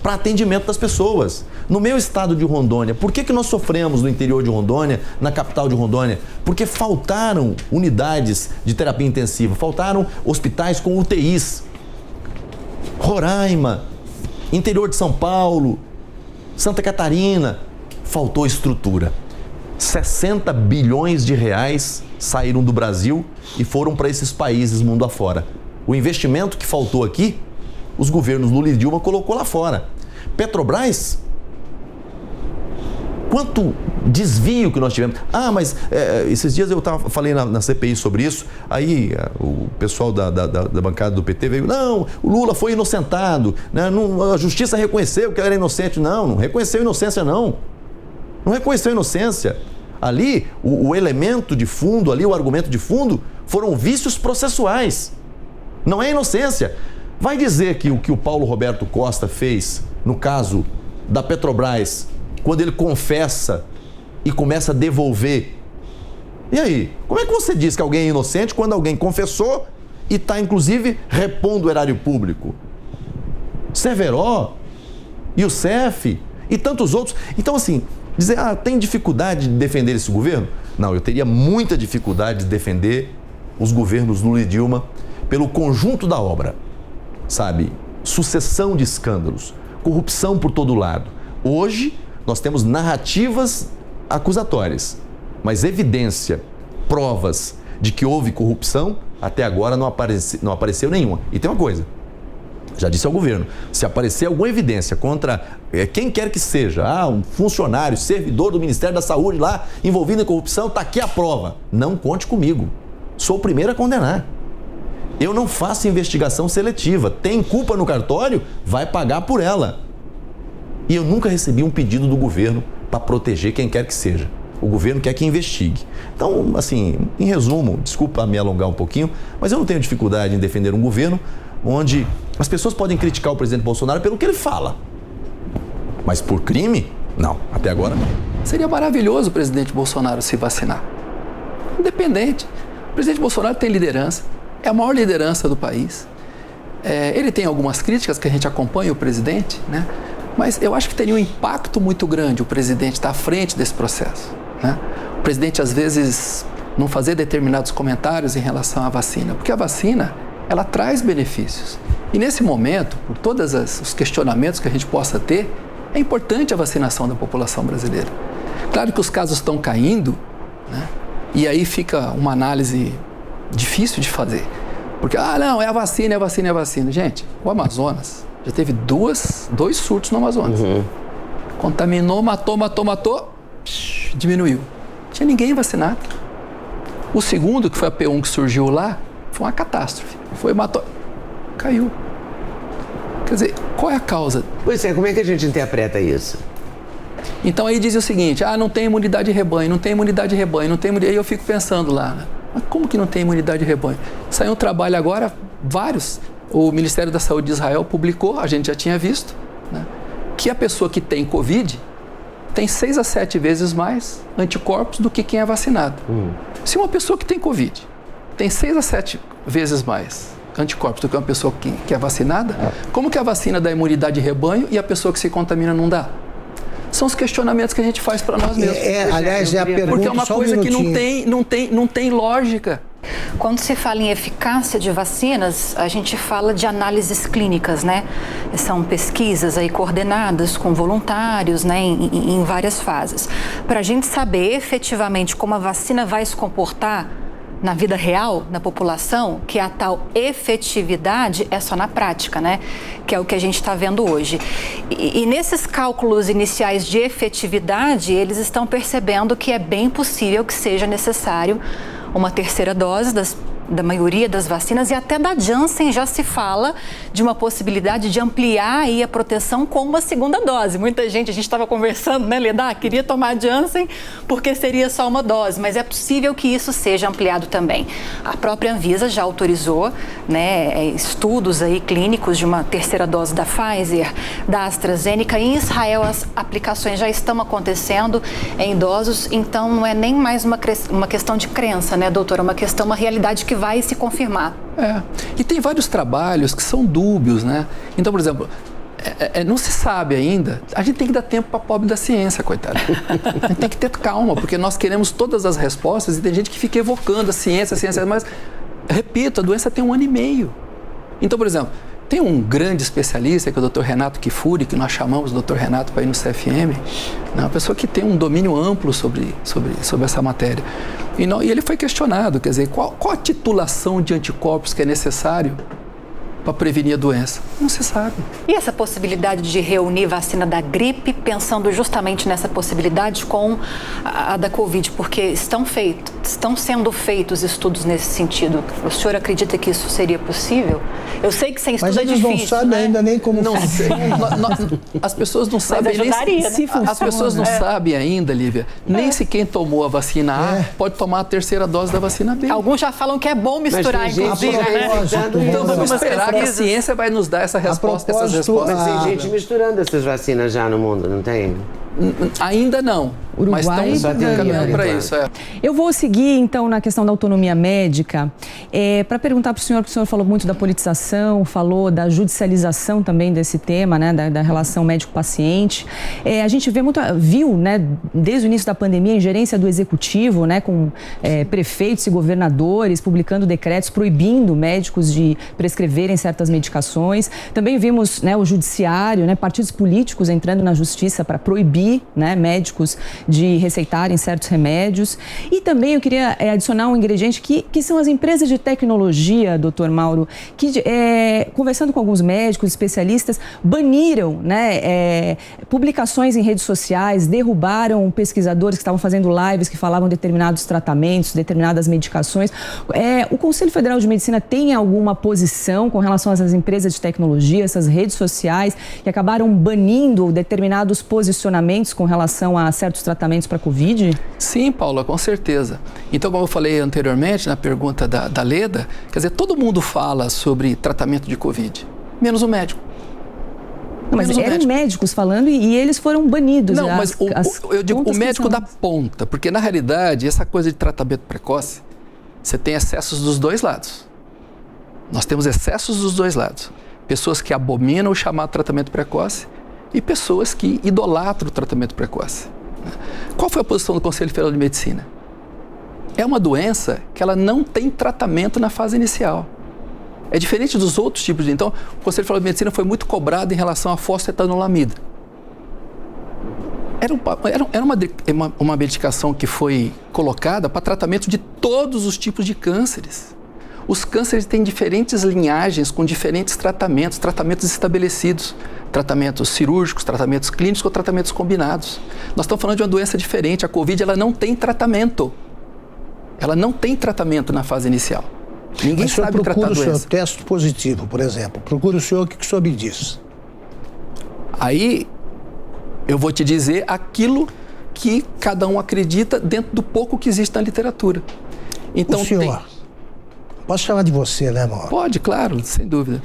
para atendimento das pessoas. No meu estado de Rondônia, por que nós sofremos no interior de Rondônia, na capital de Rondônia? Porque faltaram unidades de terapia intensiva, faltaram hospitais com UTIs. Roraima, interior de São Paulo, Santa Catarina, faltou estrutura. 60 bilhões de reais saíram do Brasil e foram para esses países mundo afora. O investimento que faltou aqui, os governos Lula e Dilma colocou lá fora. Petrobras, quanto desvio que nós tivemos. Mas esses dias eu falei na CPI sobre isso, aí o pessoal da bancada do PT veio, não, o Lula foi inocentado, né? A justiça reconheceu que ele era inocente. Não reconheceu inocência, não reconheceu inocência. Ali, o elemento de fundo, ali o argumento de fundo, foram vícios processuais, não é inocência. Vai dizer que o que o Paulo Roberto Costa fez no caso da Petrobras, quando ele confessa e começa a devolver. E aí? Como é que você diz que alguém é inocente quando alguém confessou e está, inclusive, repondo o erário público? Severo, Youssef e tantos outros. Então, assim, dizer, tem dificuldade de defender esse governo? Não, eu teria muita dificuldade de defender os governos Lula e Dilma pelo conjunto da obra, sabe? Sucessão de escândalos, corrupção por todo lado. Hoje, nós temos narrativas acusatórias, mas evidência, provas de que houve corrupção, até agora não apareceu nenhuma. E tem uma coisa, já disse ao governo, se aparecer alguma evidência contra quem quer que seja, um funcionário, servidor do Ministério da Saúde lá, envolvido em corrupção, está aqui a prova. Não conte comigo. Sou o primeiro a condenar. Eu não faço investigação seletiva. Tem culpa no cartório? Vai pagar por ela. E eu nunca recebi um pedido do governo para proteger quem quer que seja. O governo quer que investigue. Então, assim, em resumo, desculpa me alongar um pouquinho, mas eu não tenho dificuldade em defender um governo onde as pessoas podem criticar o presidente Bolsonaro pelo que ele fala. Mas por crime? Não, até agora não. Seria maravilhoso o presidente Bolsonaro se vacinar. Independente. O presidente Bolsonaro tem liderança, é a maior liderança do país. Ele tem algumas críticas que a gente acompanha o presidente, né? Mas eu acho que teria um impacto muito grande o presidente estar à frente desse processo, né? O presidente, às vezes, não fazer determinados comentários em relação à vacina, porque a vacina, ela traz benefícios. E nesse momento, por todos os questionamentos que a gente possa ter, é importante a vacinação da população brasileira. Claro que os casos estão caindo, né? E aí fica uma análise difícil de fazer. Porque, não, é a vacina, é a vacina, é a vacina. Gente, o Amazonas já teve dois surtos no Amazonas. Contaminou, matou, diminuiu. Não tinha ninguém vacinado. O segundo, que foi a P1 que surgiu lá, foi uma catástrofe. Matou, caiu. Quer dizer, qual é a causa? Pois é, como é que a gente interpreta isso? Então aí diz o seguinte, não tem imunidade de rebanho, não tem imunidade de rebanho, não tem imunidade... Aí eu fico pensando lá, mas como que não tem imunidade de rebanho? Saiu um trabalho agora, vários. O Ministério da Saúde de Israel publicou, a gente já tinha visto, né, que a pessoa que tem Covid tem 6 a 7 vezes mais anticorpos do que quem é vacinado. Se uma pessoa que tem Covid tem 6 a 7 vezes mais anticorpos do que uma pessoa que é vacinada, como que a vacina dá imunidade de rebanho e a pessoa que se contamina não dá? São os questionamentos que a gente faz para nós mesmos. Aliás, é a pergunta. Porque é uma coisa que não tem lógica. Quando se fala em eficácia de vacinas, a gente fala de análises clínicas, né? São pesquisas aí coordenadas com voluntários, né? Em várias fases. Para a gente saber efetivamente como a vacina vai se comportar na vida real, na população, que a tal efetividade é só na prática, né? Que é o que a gente está vendo hoje. E nesses cálculos iniciais de efetividade, eles estão percebendo que é bem possível que seja necessário uma terceira dose das da maioria das vacinas, e até da Janssen já se fala de uma possibilidade de ampliar aí a proteção com uma segunda dose. Muita gente, a gente estava conversando, né, Leda, queria tomar a Janssen porque seria só uma dose, mas é possível que isso seja ampliado também. A própria Anvisa já autorizou, né, estudos aí clínicos de uma terceira dose da Pfizer, da AstraZeneca. Em Israel, as aplicações já estão acontecendo em idosos, então não é nem mais uma questão de crença, né, doutora? É uma questão, uma realidade que vai se confirmar. E tem vários trabalhos que são dúbios, né? Então, por exemplo, não se sabe ainda. A gente tem que dar tempo para pobre da ciência, coitado. A gente tem que ter calma, porque nós queremos todas as respostas e tem gente que fica evocando a ciência, mas, repito, a doença tem 1 ano e meio. Então, por exemplo, tem um grande especialista, que é o Dr. Renato Kifuri, que nós chamamos o Dr. Renato para ir no CFM, né? Uma pessoa que tem um domínio amplo sobre essa matéria. E ele foi questionado, quer dizer, qual a titulação de anticorpos que é necessário para prevenir a doença? Não se sabe. E essa possibilidade de reunir vacina da gripe, pensando justamente nessa possibilidade com a da Covid, porque estão sendo feitos estudos nesse sentido. O senhor acredita que isso seria possível? Eu sei que sem estudo é difícil, mas eles não sabem, né? ainda nem como não sei. As pessoas não sabem nem as pessoas não sabem ainda, Lívia, nem se quem tomou a vacina A pode tomar a terceira dose da vacina B. Alguns já falam que é bom misturar, inclusive, né? Então vamos esperar que a ciência vai nos dar essa resposta, essas respostas. Mas tem gente misturando essas vacinas já no mundo, não tem? Ainda não. Uruguai, mas estamos caminhando para isso. Eu vou seguir, então, na questão da autonomia médica, para perguntar para o senhor, porque o senhor falou muito da politização, falou da judicialização também desse tema, né, da relação médico-paciente. A gente viu, né, desde o início da pandemia, a ingerência do executivo, né, com prefeitos e governadores publicando decretos proibindo médicos de prescreverem certas medicações. Também vimos, né, o judiciário, né, partidos políticos entrando na justiça para proibir, né, médicos de receitarem certos remédios. E também eu queria adicionar um ingrediente que são as empresas de tecnologia, doutor Mauro, que conversando com alguns médicos, especialistas, baniram, né, publicações em redes sociais, derrubaram pesquisadores que estavam fazendo lives que falavam determinados tratamentos, determinadas medicações. O Conselho Federal de Medicina tem alguma posição com relação a essas empresas de tecnologia, essas redes sociais que acabaram banindo determinados posicionamentos com relação a certos tratamentos para Covid? Sim, Paula, com certeza. Então, como eu falei anteriormente na pergunta da Leda, quer dizer, todo mundo fala sobre tratamento de Covid, menos o médico. Não, mas eram médicos falando e eles foram banidos. Não, mas eu digo o médico da ponta, porque na realidade, essa coisa de tratamento precoce, você tem excessos dos dois lados. Nós temos excessos dos dois lados. Pessoas que abominam o chamado tratamento precoce e pessoas que idolatram o tratamento precoce. Qual foi a posição do Conselho Federal de Medicina? É uma doença que ela não tem tratamento na fase inicial. É diferente dos outros tipos de... Então, o Conselho Federal de Medicina foi muito cobrado em relação à fosfetanolamida. Era uma medicação que foi colocada para tratamento de todos os tipos de cânceres. Os cânceres têm diferentes linhagens com diferentes tratamentos estabelecidos. Tratamentos cirúrgicos, tratamentos clínicos ou tratamentos combinados. Nós estamos falando de uma doença diferente. A Covid, ela não tem tratamento. Ela não tem tratamento na fase inicial. Ninguém sabe tratar a doença. Procura o seu teste positivo, por exemplo. Procura o senhor, o que o senhor me diz? Aí, eu vou te dizer aquilo que cada um acredita dentro do pouco que existe na literatura. Então, o senhor, posso chamar de você, né, Mauro? Pode, claro, sem dúvida.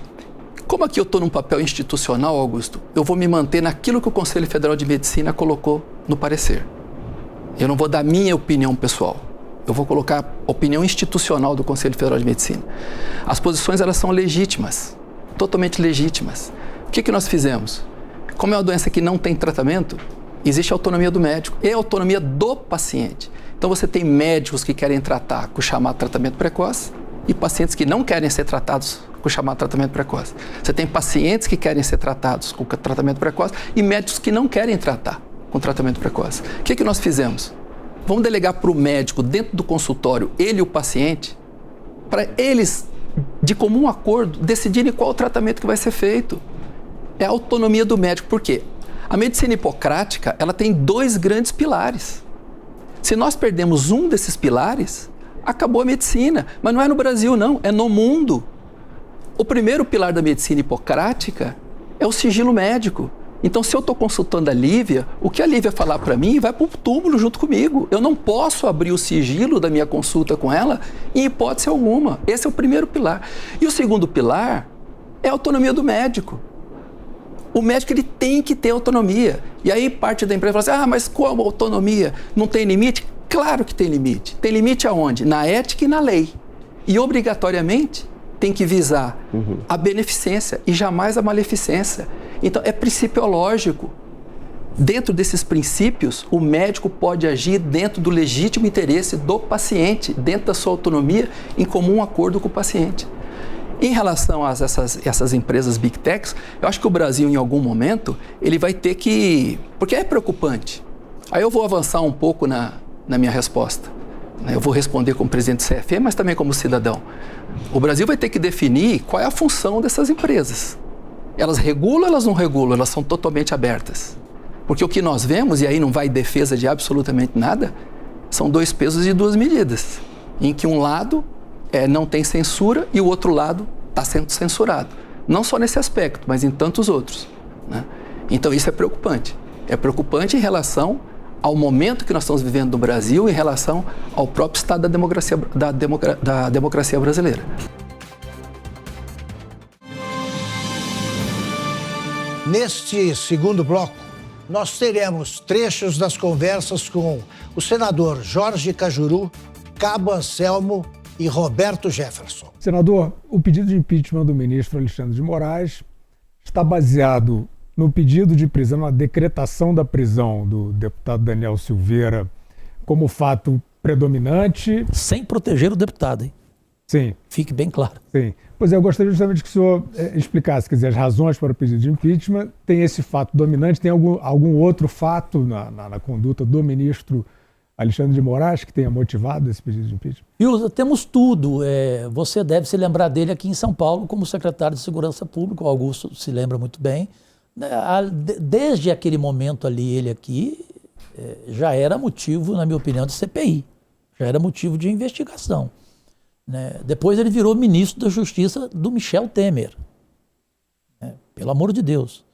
Como aqui eu estou num papel institucional, Augusto, eu vou me manter naquilo que o Conselho Federal de Medicina colocou no parecer. Eu não vou dar minha opinião pessoal. Eu vou colocar a opinião institucional do Conselho Federal de Medicina. As posições, elas são legítimas, totalmente legítimas. O que nós fizemos? Como é uma doença que não tem tratamento, existe a autonomia do médico e a autonomia do paciente. Então, você tem médicos que querem tratar com o chamado tratamento precoce e pacientes que não querem ser tratados com o chamado tratamento precoce. Você tem pacientes que querem ser tratados com tratamento precoce e médicos que não querem tratar com tratamento precoce. O que nós fizemos? Vamos delegar para o médico, dentro do consultório, ele e o paciente, para eles, de comum acordo, decidirem qual o tratamento que vai ser feito. É a autonomia do médico. Por quê? A medicina hipocrática, ela tem 2 grandes pilares. Se nós perdemos um desses pilares, acabou a medicina. Mas não é no Brasil, não, é no mundo. O primeiro pilar da medicina hipocrática é o sigilo médico. Então, se eu estou consultando a Lívia, o que a Lívia falar para mim vai para o túmulo junto comigo. Eu não posso abrir o sigilo da minha consulta com ela em hipótese alguma. Esse é o primeiro pilar. E o segundo pilar é a autonomia do médico. O médico ele tem que ter autonomia. E aí parte da empresa fala assim, mas como autonomia? Não tem limite? Claro que tem limite. Tem limite aonde? Na ética e na lei. E obrigatoriamente tem que visar a beneficência e jamais a maleficência. Então, é principiológico. Dentro desses princípios, o médico pode agir dentro do legítimo interesse do paciente, dentro da sua autonomia, em comum acordo com o paciente. Em relação a essas empresas Big Techs, eu acho que o Brasil, em algum momento, ele vai ter que... Porque é preocupante. Aí eu vou avançar um pouco na minha resposta. Eu vou responder como presidente do CFE, mas também como cidadão. O Brasil vai ter que definir qual é a função dessas empresas. Elas regulam ou elas não regulam? Elas são totalmente abertas. Porque o que nós vemos, e aí não vai defesa de absolutamente nada, são 2 pesos e 2 medidas. Em que um lado não tem censura e o outro lado está sendo censurado. Não só nesse aspecto, mas em tantos outros. Né? Então isso é preocupante. É preocupante em relação ao momento que nós estamos vivendo no Brasil, em relação ao próprio estado da democracia brasileira. Neste segundo bloco, nós teremos trechos das conversas com o senador Jorge Cajuru, Cabo Anselmo e Roberto Jefferson. Senador, o pedido de impeachment do ministro Alexandre de Moraes está baseado no pedido de prisão, na decretação da prisão do deputado Daniel Silveira como fato predominante. Sem proteger o deputado, hein? Sim. Fique bem claro. Sim. Pois é, eu gostaria justamente que o senhor explicasse, quer dizer, as razões para o pedido de impeachment. Tem esse fato dominante, tem algum outro fato na conduta do ministro Alexandre de Moraes que tenha motivado esse pedido de impeachment? Ilza, temos tudo. Você deve se lembrar dele aqui em São Paulo como secretário de Segurança Pública, o Augusto se lembra muito bem. Desde aquele momento ali, ele aqui já era motivo, na minha opinião, de CPI, já era motivo de investigação. Depois ele virou ministro da Justiça do Michel Temer. Pelo amor de Deus.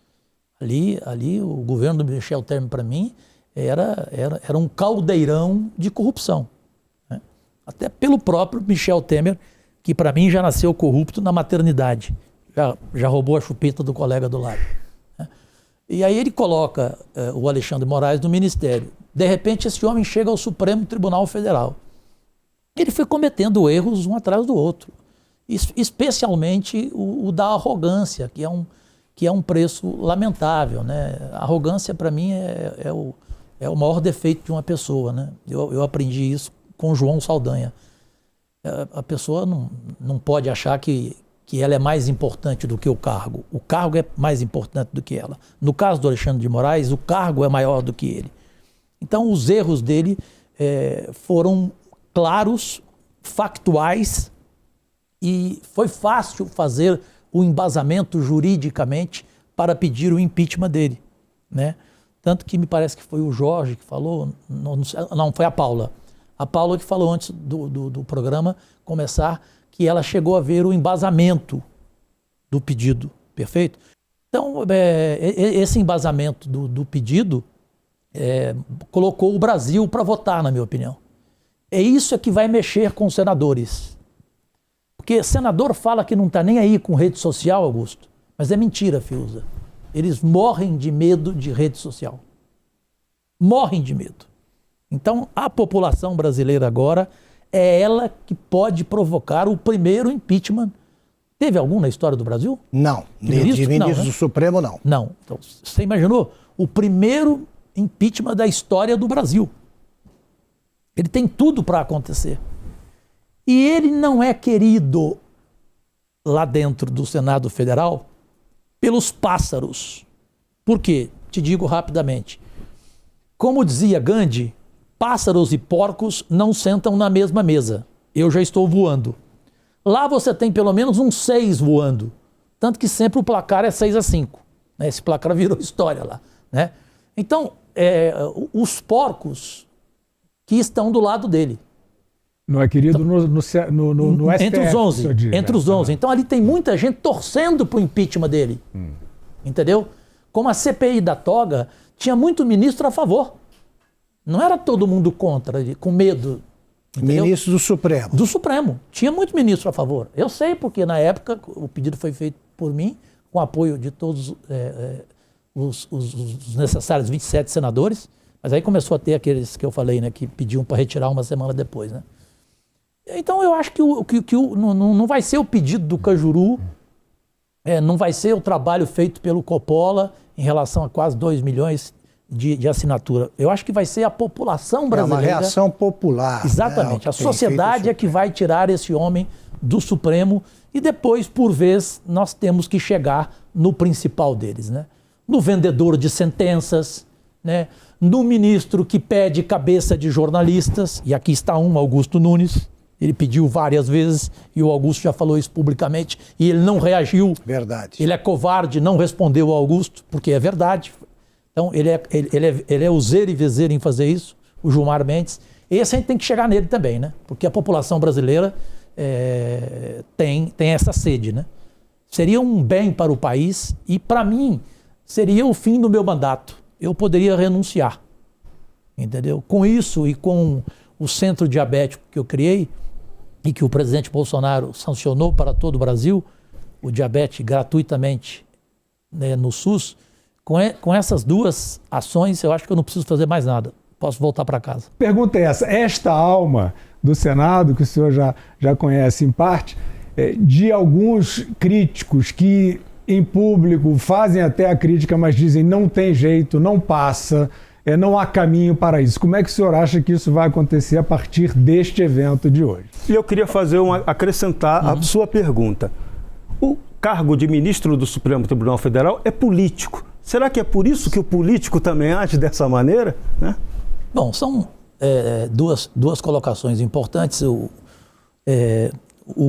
Ali o governo do Michel Temer, para mim, era um caldeirão de corrupção. Até pelo próprio Michel Temer, que para mim já nasceu corrupto na maternidade. Já roubou a chupeta do colega do lado. E aí ele coloca o Alexandre de Moraes no ministério. De repente esse homem chega ao Supremo Tribunal Federal. Ele foi cometendo erros um atrás do outro. Especialmente o da arrogância, que é um preço lamentável. A arrogância, para mim, é o maior defeito de uma pessoa. Eu aprendi isso com João Saldanha. A pessoa não pode achar que ela é mais importante do que o cargo. O cargo é mais importante do que ela. No caso do Alexandre de Moraes, o cargo é maior do que ele. Então, os erros dele foram claros, factuais, e foi fácil fazer o embasamento juridicamente para pedir o impeachment dele. Tanto que me parece que foi o Jorge que falou, não, foi a Paula. A Paula que falou antes do programa começar, que ela chegou a ver o embasamento do pedido, perfeito? Então, esse embasamento do pedido colocou o Brasil para votar, na minha opinião. É isso que vai mexer com os senadores. Porque senador fala que não está nem aí com rede social, Augusto, mas é mentira, Fiuza. Eles morrem de medo de rede social. Morrem de medo. Então, a população brasileira agora é ela que pode provocar o primeiro impeachment. Teve algum na história do Brasil? Não. De ministro do Supremo, não. Não. Então, você imaginou? O primeiro impeachment da história do Brasil. Ele tem tudo para acontecer. E ele não é querido lá dentro do Senado Federal pelos pássaros. Por quê? Te digo rapidamente. Como dizia Gandhi, pássaros e porcos não sentam na mesma mesa. Eu já estou voando. Lá você tem pelo menos uns 6 voando. Tanto que sempre o placar é 6-5. Esse placar virou história lá. Então, os porcos que estão do lado dele. Não é querido no STF. Entre os 11. senhor diz, Entre os 11. Então ali tem muita gente torcendo pro impeachment dele. Entendeu? Como a CPI da toga, tinha muito ministro a favor. Não era todo mundo contra, com medo. Entendeu? Ministro do Supremo. Do Supremo. Tinha muito ministro a favor. Eu sei porque na época o pedido foi feito por mim, com apoio de todos os necessários 27 senadores, mas aí começou a ter aqueles que eu falei, né, que pediam para retirar uma semana depois, né? Então eu acho que não vai ser o pedido do Cajuru, não vai ser o trabalho feito pelo Coppola em relação a quase 2 milhões de assinatura. Eu acho que vai ser a população brasileira. É uma reação popular. Exatamente. A sociedade é que vai tirar esse homem do Supremo e depois, por vez, nós temos que chegar no principal deles, né? No vendedor de sentenças, né? No ministro que pede cabeça de jornalistas, e aqui está Augusto Nunes. Ele pediu várias vezes e o Augusto já falou isso publicamente e ele não reagiu. Verdade. Ele é covarde, não respondeu ao Augusto, porque é verdade. Então ele é useiro e vezeiro em fazer isso, o Gilmar Mendes. Esse a gente tem que chegar nele também, né? Porque a população brasileira tem essa sede, né? Seria um bem para o país e, para mim, seria o fim do meu mandato. Eu poderia renunciar, entendeu? Com isso e com o centro diabético que eu criei e que o presidente Bolsonaro sancionou para todo o Brasil, o diabetes gratuitamente, né, no SUS, com essas duas ações, eu acho que eu não preciso fazer mais nada. Posso voltar para casa. Pergunta é essa. Esta alma do Senado, que o senhor já conhece em parte, de alguns críticos que em público fazem até a crítica, mas dizem não tem jeito, não passa, não há caminho para isso. Como é que o senhor acha que isso vai acontecer a partir deste evento de hoje? E eu queria acrescentar a sua pergunta. O cargo de ministro do Supremo Tribunal Federal é político. Será que é por isso que o político também age dessa maneira, né? Bom, são duas colocações importantes. O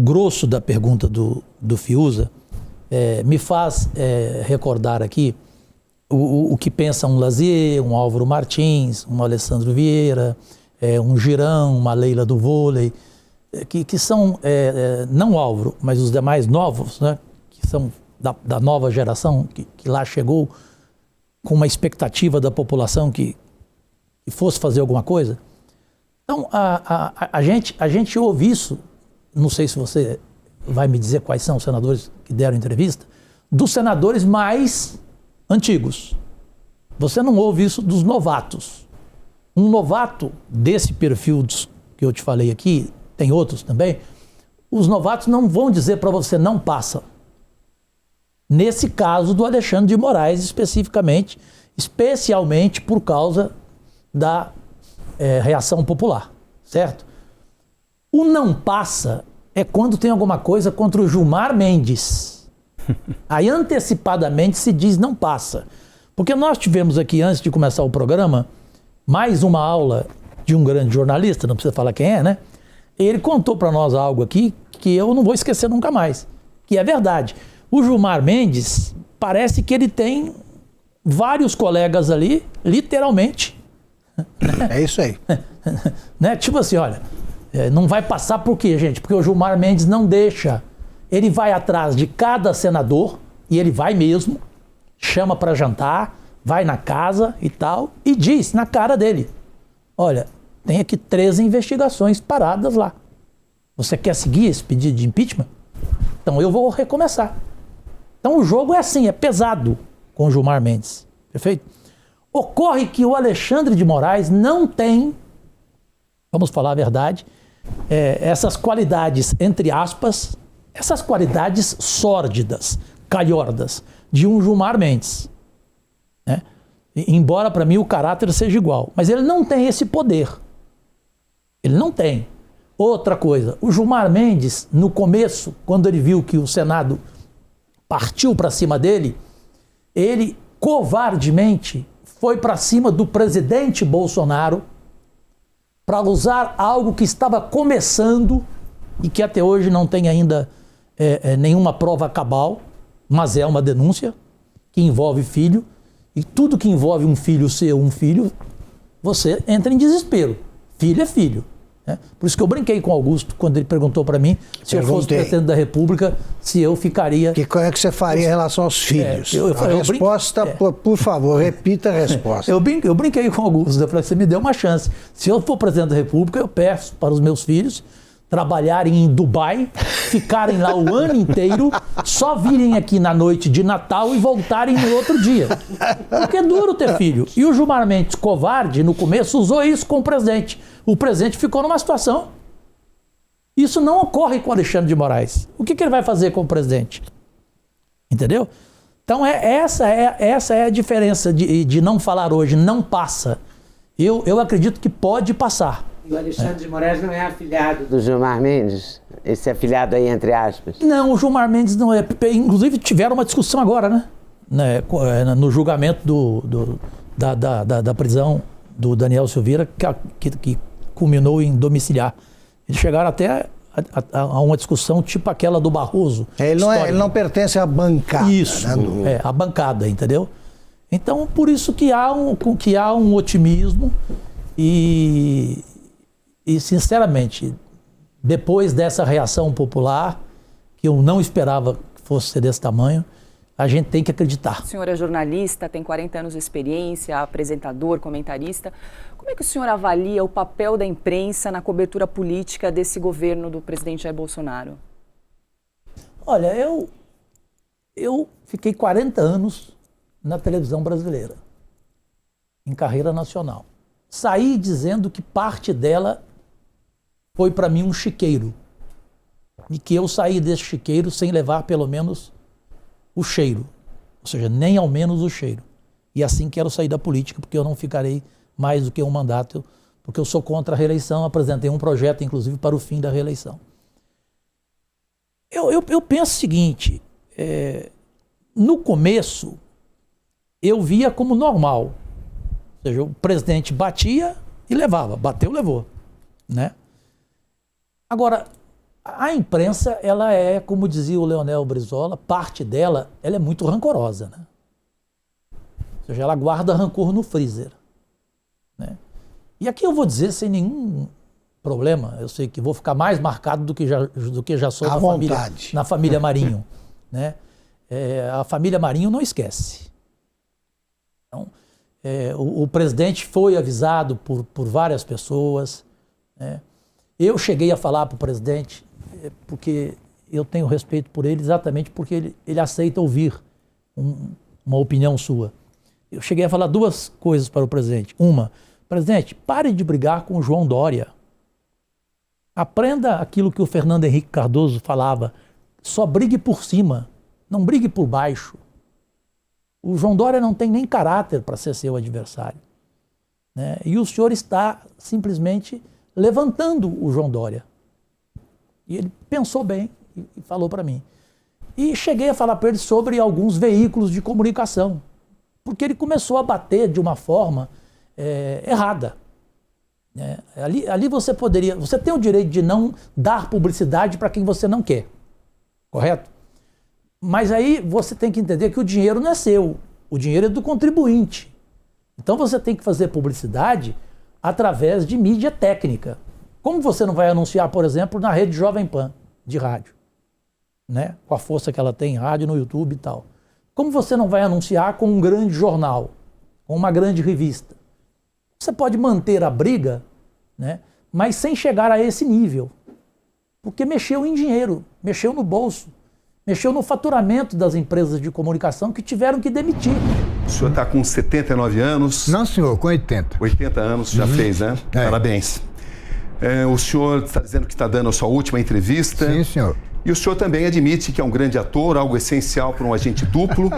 grosso da pergunta do Fiuza me faz recordar aqui o que pensa um Lazier, um Álvaro Martins, um Alessandro Vieira, um Girão, uma Leila do vôlei, que são, não Álvaro, mas os demais novos, né, que são da nova geração, que lá chegou com uma expectativa da população que fosse fazer alguma coisa. Então, a gente ouve isso, não sei se você vai me dizer quais são os senadores que deram entrevista, dos senadores mais antigos. Você não ouve isso dos novatos. Um novato desse perfil que eu te falei aqui, tem outros também, os novatos não vão dizer para você não passa. Nesse caso do Alexandre de Moraes especialmente por causa da reação popular, certo? O não passa é quando tem alguma coisa contra o Gilmar Mendes. Aí antecipadamente se diz não passa. Porque nós tivemos aqui, antes de começar o programa, mais uma aula de um grande jornalista, não precisa falar quem é, né? Ele contou para nós algo aqui que eu não vou esquecer nunca mais, que é verdade. O Gilmar Mendes, parece que ele tem vários colegas ali, literalmente. É isso aí. Né? Tipo assim, olha, não vai passar por quê, gente? Porque o Gilmar Mendes não deixa. Ele vai atrás de cada senador, e ele vai mesmo, chama para jantar, vai na casa e tal, e diz na cara dele, olha, tem aqui 13 investigações paradas lá. Você quer seguir esse pedido de impeachment? Então eu vou recomeçar. Então o jogo é assim, é pesado com o Gilmar Mendes. Perfeito? Ocorre que o Alexandre de Moraes não tem, vamos falar a verdade, essas qualidades, entre aspas, essas qualidades sórdidas, calhordas, de um Gilmar Mendes. Né? Embora para mim o caráter seja igual. Mas ele não tem esse poder. Ele não tem. Outra coisa, o Gilmar Mendes, no começo, quando ele viu que o Senado partiu para cima dele, ele covardemente foi para cima do presidente Bolsonaro para usar algo que estava começando e que até hoje não tem ainda nenhuma prova cabal, mas é uma denúncia que envolve filho, e tudo que envolve um filho ser um filho, você entra em desespero. Filho é filho. Né? Por isso que eu brinquei com o Augusto quando ele perguntou para mim se eu fosse presidente da República, se eu ficaria... Qual é que você faria em relação aos filhos? Por favor, repita a resposta. Eu brinquei com o Augusto, eu falei, você me deu uma chance. Se eu for presidente da República, eu peço para os meus filhos trabalharem em Dubai, ficarem lá o ano inteiro, só virem aqui na noite de Natal e voltarem no outro dia. Porque é duro ter filho. E o Gilmar Mendes, covarde, no começo, usou isso com o presidente. O presidente ficou numa situação. Isso não ocorre com o Alexandre de Moraes. O que ele vai fazer com o presidente? Entendeu? Então essa é a diferença de não falar hoje, não passa. Eu acredito que pode passar. E o Alexandre de Moraes não é afilhado do Gilmar Mendes? Esse afilhado aí, entre aspas? Não, o Gilmar Mendes não é. Inclusive tiveram uma discussão agora, né? No julgamento da prisão do Daniel Silveira, que culminou em domiciliar. Eles chegaram até a uma discussão tipo aquela do Barroso. Ele não pertence à bancada. Isso, né? A bancada, entendeu? Então, por isso que há um otimismo e sinceramente, depois dessa reação popular, que eu não esperava que fosse ser desse tamanho, a gente tem que acreditar. O senhor é jornalista, tem 40 anos de experiência, apresentador, comentarista. Como é que o senhor avalia o papel da imprensa na cobertura política desse governo do presidente Jair Bolsonaro? Olha, eu fiquei 40 anos na televisão brasileira, em carreira nacional. Saí dizendo que parte dela foi para mim um chiqueiro. E que eu saí desse chiqueiro sem levar pelo menos o cheiro. Ou seja, nem ao menos o cheiro. E assim quero sair da política, porque eu não ficarei mais do que um mandato, porque eu sou contra a reeleição, apresentei um projeto, inclusive, para o fim da reeleição. Eu penso o seguinte, no começo, eu via como normal. Ou seja, o presidente batia e levava, bateu, levou, né? Agora, a imprensa, ela é, como dizia o Leonel Brizola, parte dela, ela é muito rancorosa, né? Ou seja, ela guarda rancor no freezer, né? E aqui eu vou dizer sem nenhum problema, eu sei que vou ficar mais marcado do que já sou na família Marinho, né? A família Marinho não esquece. Então, o presidente foi avisado por várias pessoas, né? Eu cheguei a falar para o presidente, porque eu tenho respeito por ele, exatamente porque ele aceita ouvir uma opinião sua. Eu cheguei a falar duas coisas para o presidente. Uma, presidente, pare de brigar com o João Dória. Aprenda aquilo que o Fernando Henrique Cardoso falava, só brigue por cima, não brigue por baixo. O João Dória não tem nem caráter para ser seu adversário, né? E o senhor está simplesmente levantando o João Dória. E ele pensou bem e falou para mim. E cheguei a falar para ele sobre alguns veículos de comunicação, porque ele começou a bater de uma forma errada, né? Ali você tem o direito de não dar publicidade para quem você não quer, correto? Mas aí você tem que entender que o dinheiro não é seu, o dinheiro é do contribuinte. Então você tem que fazer publicidade através de mídia técnica. Como você não vai anunciar, por exemplo, na rede Jovem Pan de rádio, né? Com a força que ela tem em rádio, no YouTube e tal. Como você não vai anunciar com um grande jornal, com uma grande revista? Você pode manter a briga, né? Mas sem chegar a esse nível. Porque mexeu em dinheiro, mexeu no bolso, mexeu no faturamento das empresas de comunicação que tiveram que demitir. O senhor está com 79 anos. Não, senhor, com 80. 80 anos já fez, né? Parabéns. O senhor está dizendo que está dando a sua última entrevista. Sim, senhor. E o senhor também admite que é um grande ator, algo essencial para um agente duplo.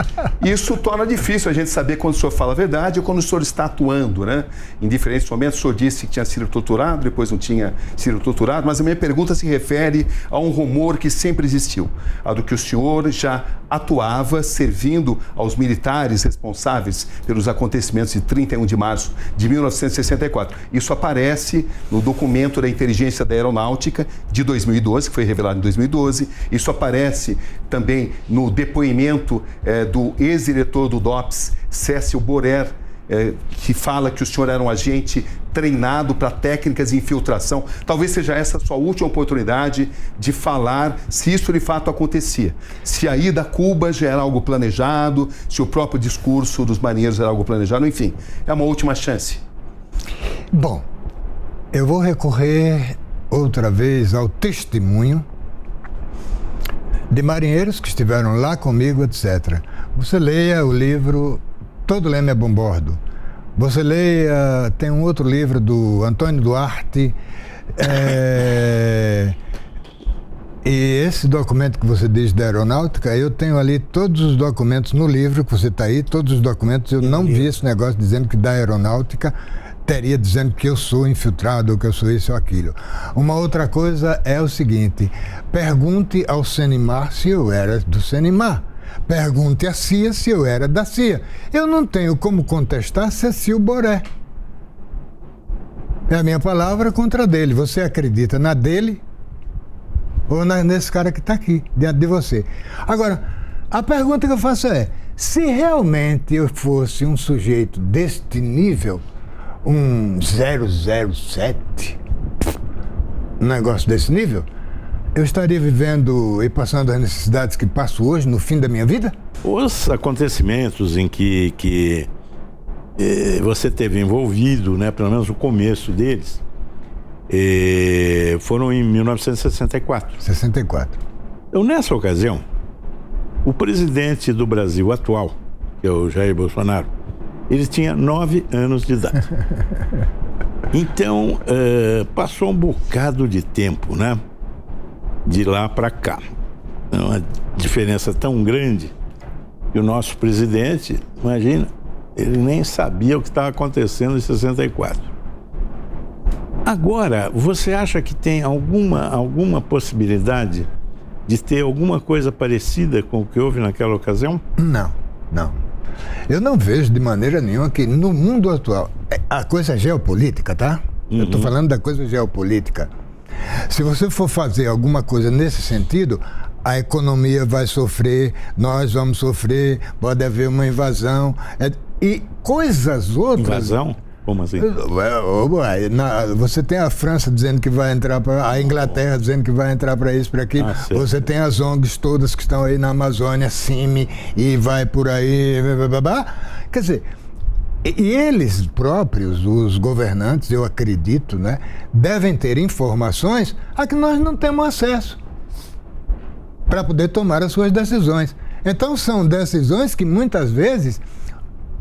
E isso torna difícil a gente saber quando o senhor fala a verdade ou quando o senhor está atuando, né? Em diferentes momentos o senhor disse que tinha sido torturado, depois não tinha sido torturado, mas a minha pergunta se refere a um rumor que sempre existiu, a do que o senhor já atuava servindo aos militares responsáveis pelos acontecimentos de 31 de março de 1964. Isso aparece no documento da Inteligência da Aeronáutica de 2012, que foi revelado em 2012. Isso aparece também no depoimento do ex-diretor do DOPS, Cécio Borer, que fala que o senhor era um agente treinado para técnicas de infiltração. Talvez seja essa a sua última oportunidade de falar se isso de fato acontecia. Se a ida a Cuba já era algo planejado, se o próprio discurso dos marinheiros era algo planejado, enfim, é uma última chance. Bom, eu vou recorrer outra vez ao testemunho de marinheiros que estiveram lá comigo, etc. Você leia o livro Todo Leme é Bombordo. Você leia, tem um outro livro do Antônio Duarte, e esse documento que você diz da aeronáutica, eu tenho ali todos os documentos no livro que você está aí, todos os documentos, eu não vi esse negócio dizendo que da aeronáutica teria dizendo que eu sou infiltrado ou que eu sou isso ou aquilo. Uma outra coisa é o seguinte, pergunte ao Senimar se eu era do Senimar. Pergunte à CIA se eu era da CIA. Eu não tenho como contestar Cecil Boré. É a minha palavra contra a dele. Você acredita na dele ou nesse cara que está aqui, diante de você? Agora, a pergunta que eu faço é, se realmente eu fosse um sujeito deste nível, um 007, um negócio desse nível, eu estaria vivendo e passando as necessidades que passo hoje no fim da minha vida? Os acontecimentos em que você teve envolvido, né, pelo menos o começo deles, foram em 1964. 64. Então, nessa ocasião, o presidente do Brasil atual, que é o Jair Bolsonaro, ele tinha 9 anos de idade. Então, passou um bocado de tempo, né? De lá para cá. Uma diferença tão grande que o nosso presidente, imagina, ele nem sabia o que estava acontecendo em 64. Agora, você acha que tem alguma possibilidade de ter alguma coisa parecida com o que houve naquela ocasião? Não, não. Eu não vejo de maneira nenhuma que no mundo atual, a coisa geopolítica, tá? Eu estou falando da coisa geopolítica. Se você for fazer alguma coisa nesse sentido, a economia vai sofrer, nós vamos sofrer, pode haver uma invasão e coisas outras. Invasão? Como assim? Você tem a França dizendo que vai entrar para a Inglaterra dizendo que vai entrar para isso, para aquilo. Você tem as ONGs todas que estão aí na Amazônia, CIMI, e vai por aí. Quer dizer, e eles próprios, os governantes, eu acredito, né, devem ter informações a que nós não temos acesso para poder tomar as suas decisões. Então são decisões que muitas vezes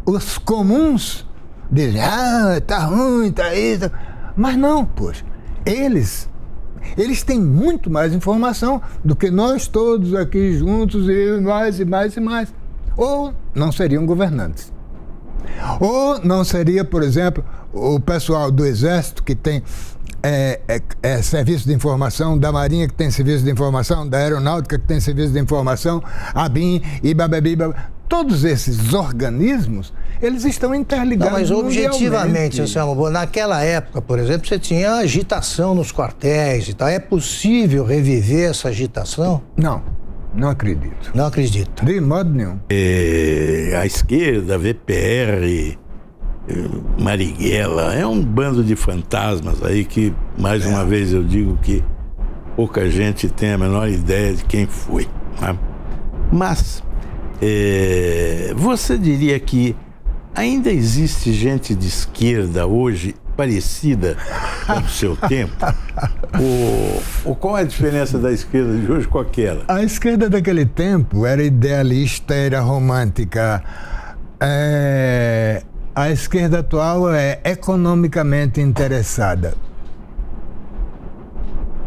os comuns dizem, tá ruim, tá isso. Mas não, poxa, eles têm muito mais informação do que nós todos aqui juntos, e mais, e mais, e mais. Ou não seriam governantes. Ou não seria, por exemplo, o pessoal do Exército que tem serviço de informação, da Marinha que tem serviço de informação, da Aeronáutica que tem serviço de informação, a BIM e todos esses organismos, eles estão interligados. Não, mas objetivamente, Anselmo, naquela época, por exemplo, você tinha agitação nos quartéis e tal. É possível reviver essa agitação? Não, não acredito. Não acredito. De modo nenhum. A esquerda, VPR, Marighella, é um bando de fantasmas aí que, mais uma vez eu digo que pouca gente tem a menor ideia de quem foi, né? Mas você diria que ainda existe gente de esquerda hoje parecida com o seu tempo? Ou qual é a diferença da esquerda de hoje com aquela? A esquerda daquele tempo era idealista, era romântica. A esquerda atual é economicamente interessada.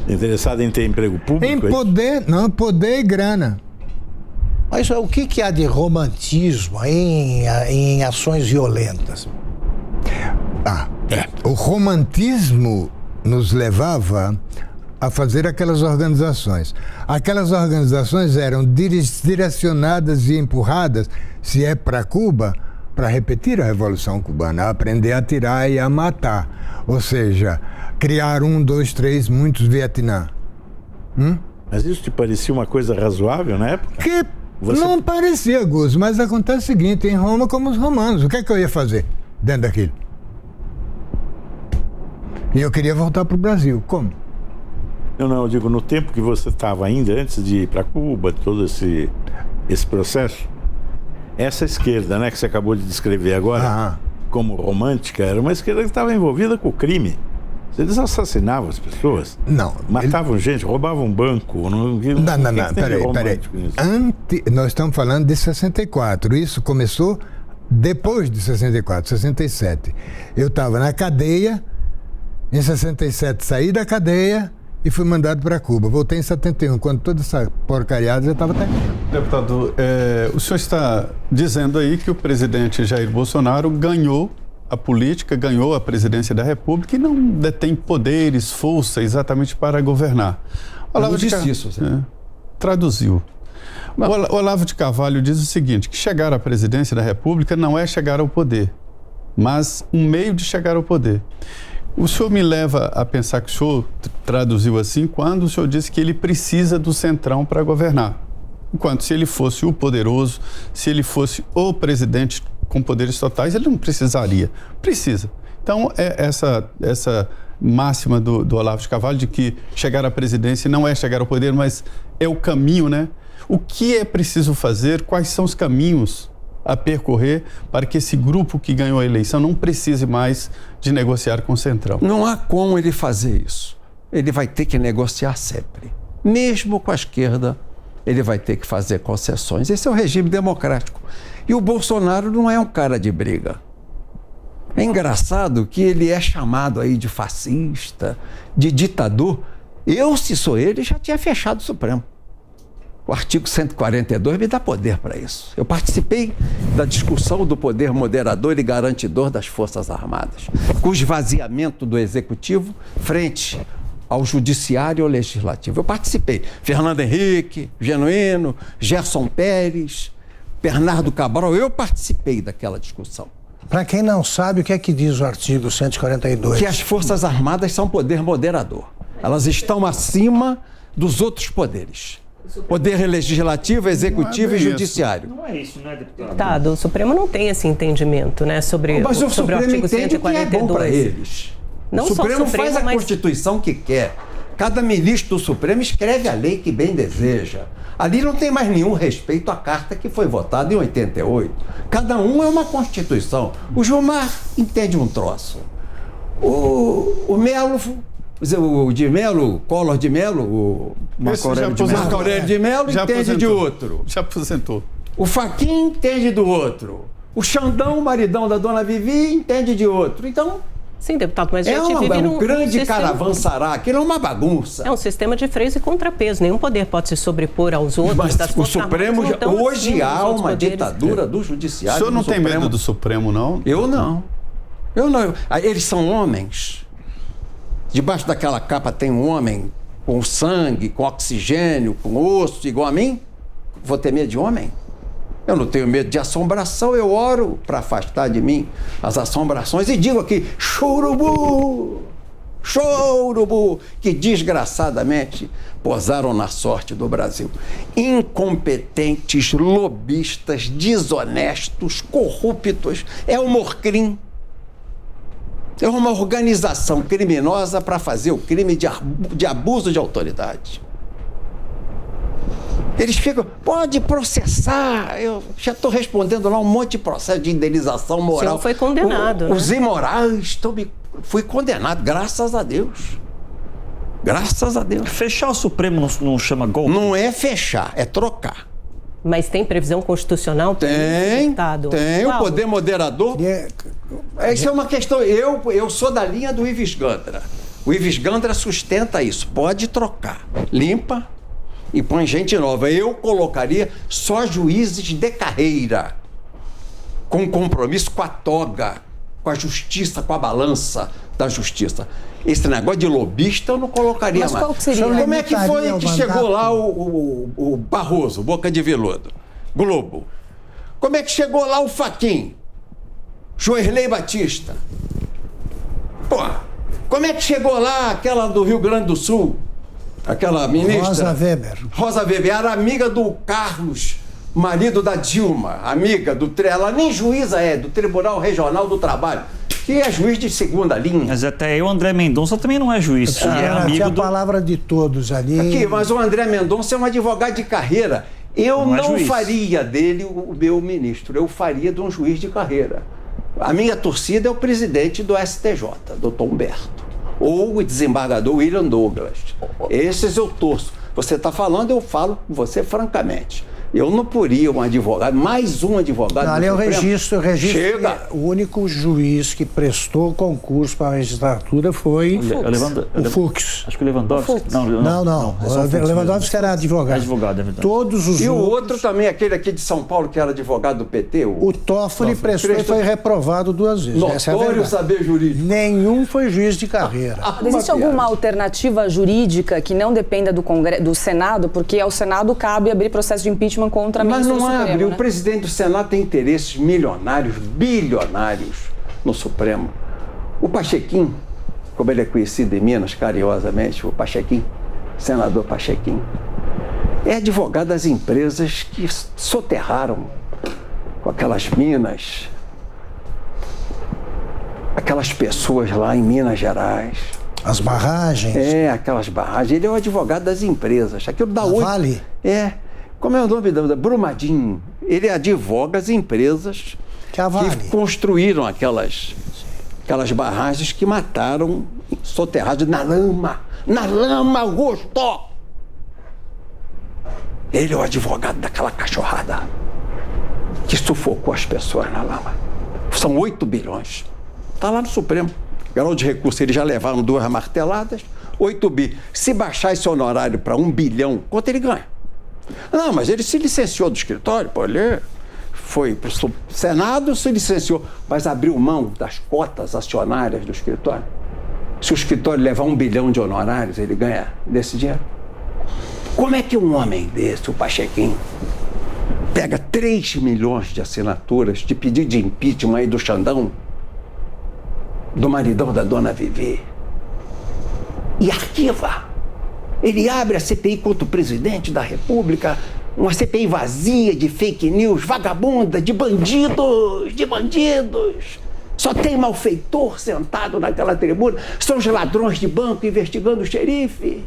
Interessada em ter emprego público? Em poder, poder e grana. Mas o que há de romantismo em ações violentas? O romantismo nos levava a fazer aquelas organizações. Aquelas organizações eram direcionadas e empurradas, se é para Cuba, para repetir a Revolução Cubana, aprender a atirar e a matar. Ou seja, criar 1, 2, 3, muitos Vietnã. Mas isso te parecia uma coisa razoável na época? Não parecia, Gus, mas acontece o seguinte, em Roma como os romanos, o que é que eu ia fazer? dentro daquilo. E eu queria voltar para o Brasil. Como? Eu digo, no tempo que você estava ainda, antes de ir para Cuba, todo esse processo, essa esquerda, né, que você acabou de descrever agora, como romântica, era uma esquerda que estava envolvida com o crime. Eles assassinavam as pessoas. Não. Matavam gente, roubavam um banco. Não, peraí. Nós estamos falando de 64. Isso começou depois de 64, 67. Eu estava na cadeia, em 67 saí da cadeia e fui mandado para Cuba. Voltei em 71, quando toda essa porcariada já estava terminando. Deputado, o senhor está dizendo aí que o presidente Jair Bolsonaro ganhou a política, ganhou a presidência da República e não detém poderes, força exatamente para governar. Eu não disse isso. Traduziu. O Olavo de Carvalho diz o seguinte, que chegar à presidência da República não é chegar ao poder, mas um meio de chegar ao poder. O senhor me leva a pensar que o senhor traduziu assim quando o senhor disse que ele precisa do centrão para governar. Enquanto se ele fosse o poderoso, se ele fosse o presidente com poderes totais, ele não precisaria. Precisa. Então, essa máxima do Olavo de Carvalho de que chegar à presidência não é chegar ao poder, mas é o caminho, né? O que é preciso fazer? Quais são os caminhos a percorrer para que esse grupo que ganhou a eleição não precise mais de negociar com o Centrão? Não há como ele fazer isso. Ele vai ter que negociar sempre. Mesmo com a esquerda, ele vai ter que fazer concessões. Esse é o regime democrático. E o Bolsonaro não é um cara de briga. É engraçado que ele é chamado aí de fascista, de ditador. Eu, se sou ele, já tinha fechado o Supremo. O artigo 142 me dá poder para isso. Eu participei da discussão do poder moderador e garantidor das Forças Armadas, com o esvaziamento do Executivo frente ao Judiciário e ao Legislativo. Eu participei. Fernando Henrique, Genuíno, Gerson Pérez, Bernardo Cabral, eu participei daquela discussão. Para quem não sabe, o que é que diz o artigo 142? Que as Forças Armadas são poder moderador. Elas estão acima dos outros poderes. Poder legislativo, executivo e judiciário. Não é isso, né, deputado? O Supremo não tem esse entendimento, né, sobre o artigo 142. Entende que é bom para eles. Não o Supremo faz a Constituição que quer. Cada ministro do Supremo escreve a lei que bem deseja. Ali não tem mais nenhum respeito à carta que foi votada em 88. Cada um é uma Constituição. O Gilmar entende um troço. O Melo, o de Melo, Collor de Melo, o Marco Aurélio de Melo entende de outro. Já aposentou. O Fachin entende do outro. O Xandão, maridão da dona Vivi, entende de outro. Então... Sim, deputado, mas a gente vive num grande caravançará, aquilo é uma bagunça. É um sistema de freios e contrapesos. Nenhum poder pode se sobrepor aos outros. Mas o Supremo, hoje há uma ditadura do Judiciário. O senhor não tem medo do Supremo, não? Eu não. Eles são homens. Debaixo daquela capa tem um homem com sangue, com oxigênio, com osso, igual a mim. Vou ter medo de homem? Eu não tenho medo de assombração, eu oro para afastar de mim as assombrações e digo aqui, chorubu, chorubu, que desgraçadamente posaram na sorte do Brasil. Incompetentes, lobistas, desonestos, corruptos, é o Morcrim. É uma organização criminosa para fazer o crime de abuso de autoridade. Eles ficam, pode processar. Eu já estou respondendo lá um monte de processo de indenização moral. O senhor foi condenado, né? Os imorais, fui condenado, graças a Deus. Graças a Deus. Fechar o Supremo não chama golpe? Não é fechar, é trocar. Mas tem previsão constitucional? Tem o poder moderador. Isso é uma questão, eu sou da linha do Ives Gandra. O Ives Gandra sustenta isso, pode trocar, limpa e põe gente nova. Eu colocaria só juízes de carreira, com compromisso com a toga, com a justiça, com a balança da justiça. Esse negócio de lobista eu não colocaria mais. Qual seria? Como é que foi que chegou lá o Barroso, Boca de Veludo, Globo? Como é que chegou lá o Fachin, Joerley Batista? Pô, como é que chegou lá aquela do Rio Grande do Sul? Aquela ministra... Rosa Weber. Rosa Weber, era amiga do Carlos, marido da Dilma, amiga ela nem juíza do Tribunal Regional do Trabalho, que é juiz de segunda linha. Mas até aí o André Mendonça também não é juiz, é amigo tinha a palavra de todos ali. Aqui, mas o André Mendonça é um advogado de carreira. Eu não faria dele o meu ministro, eu faria de um juiz de carreira. A minha torcida é o presidente do STJ, doutor Humberto, ou o desembargador William Douglas. Esses eu torço. Você está falando, eu falo com você francamente. Eu não poria um advogado, mais um advogado. Ali é o registro. Chega. O único juiz que prestou concurso para a magistratura foi o Fux. Acho que o Lewandowski. Não. O Lewandowski era advogado. Advogado, é verdade. Todos os e o outros... outro também, aquele aqui de São Paulo, que era advogado do PT. O Toffoli prestou e foi reprovado 2 vezes. Notório saber jurídico. Nenhum foi juiz de carreira. Existe alguma alternativa jurídica que não dependa do Senado? Porque ao Senado cabe abrir processo de impeachment contra a ministra do Supremo. Mas não abre. Né? O presidente do Senado tem interesses milionários, bilionários no Supremo. O Pachequim, como ele é conhecido em Minas, carinhosamente, o Pachequim, senador Pachequim, é advogado das empresas que soterraram com aquelas minas, aquelas pessoas lá em Minas Gerais. As barragens. Aquelas barragens. Ele é o advogado das empresas. Aquilo dá Vale. Como é o nome da Brumadinho? Ele advoga as empresas que construíram aquelas barragens que mataram soterrados na lama, Augusto! Ele é o advogado daquela cachorrada que sufocou as pessoas na lama. São 8 bilhões. Está lá no Supremo. Grau de recurso, eles já levaram 2 marteladas, 8 bi. Se baixar esse honorário para 1 bilhão, quanto ele ganha? Não, mas ele se licenciou do escritório, ele foi para o Senado, se licenciou, mas abriu mão das cotas acionárias do escritório. Se o escritório levar 1 bilhão de honorários, ele ganha desse dinheiro. Como é que um homem desse, o Pachequim, pega 3 milhões de assinaturas de pedido de impeachment aí do Xandão, do maridão da dona Vivi, e arquiva? Ele abre a CPI contra o presidente da República, uma CPI vazia de fake news, vagabunda, de bandidos. Só tem malfeitor sentado naquela tribuna, são os ladrões de banco investigando o xerife.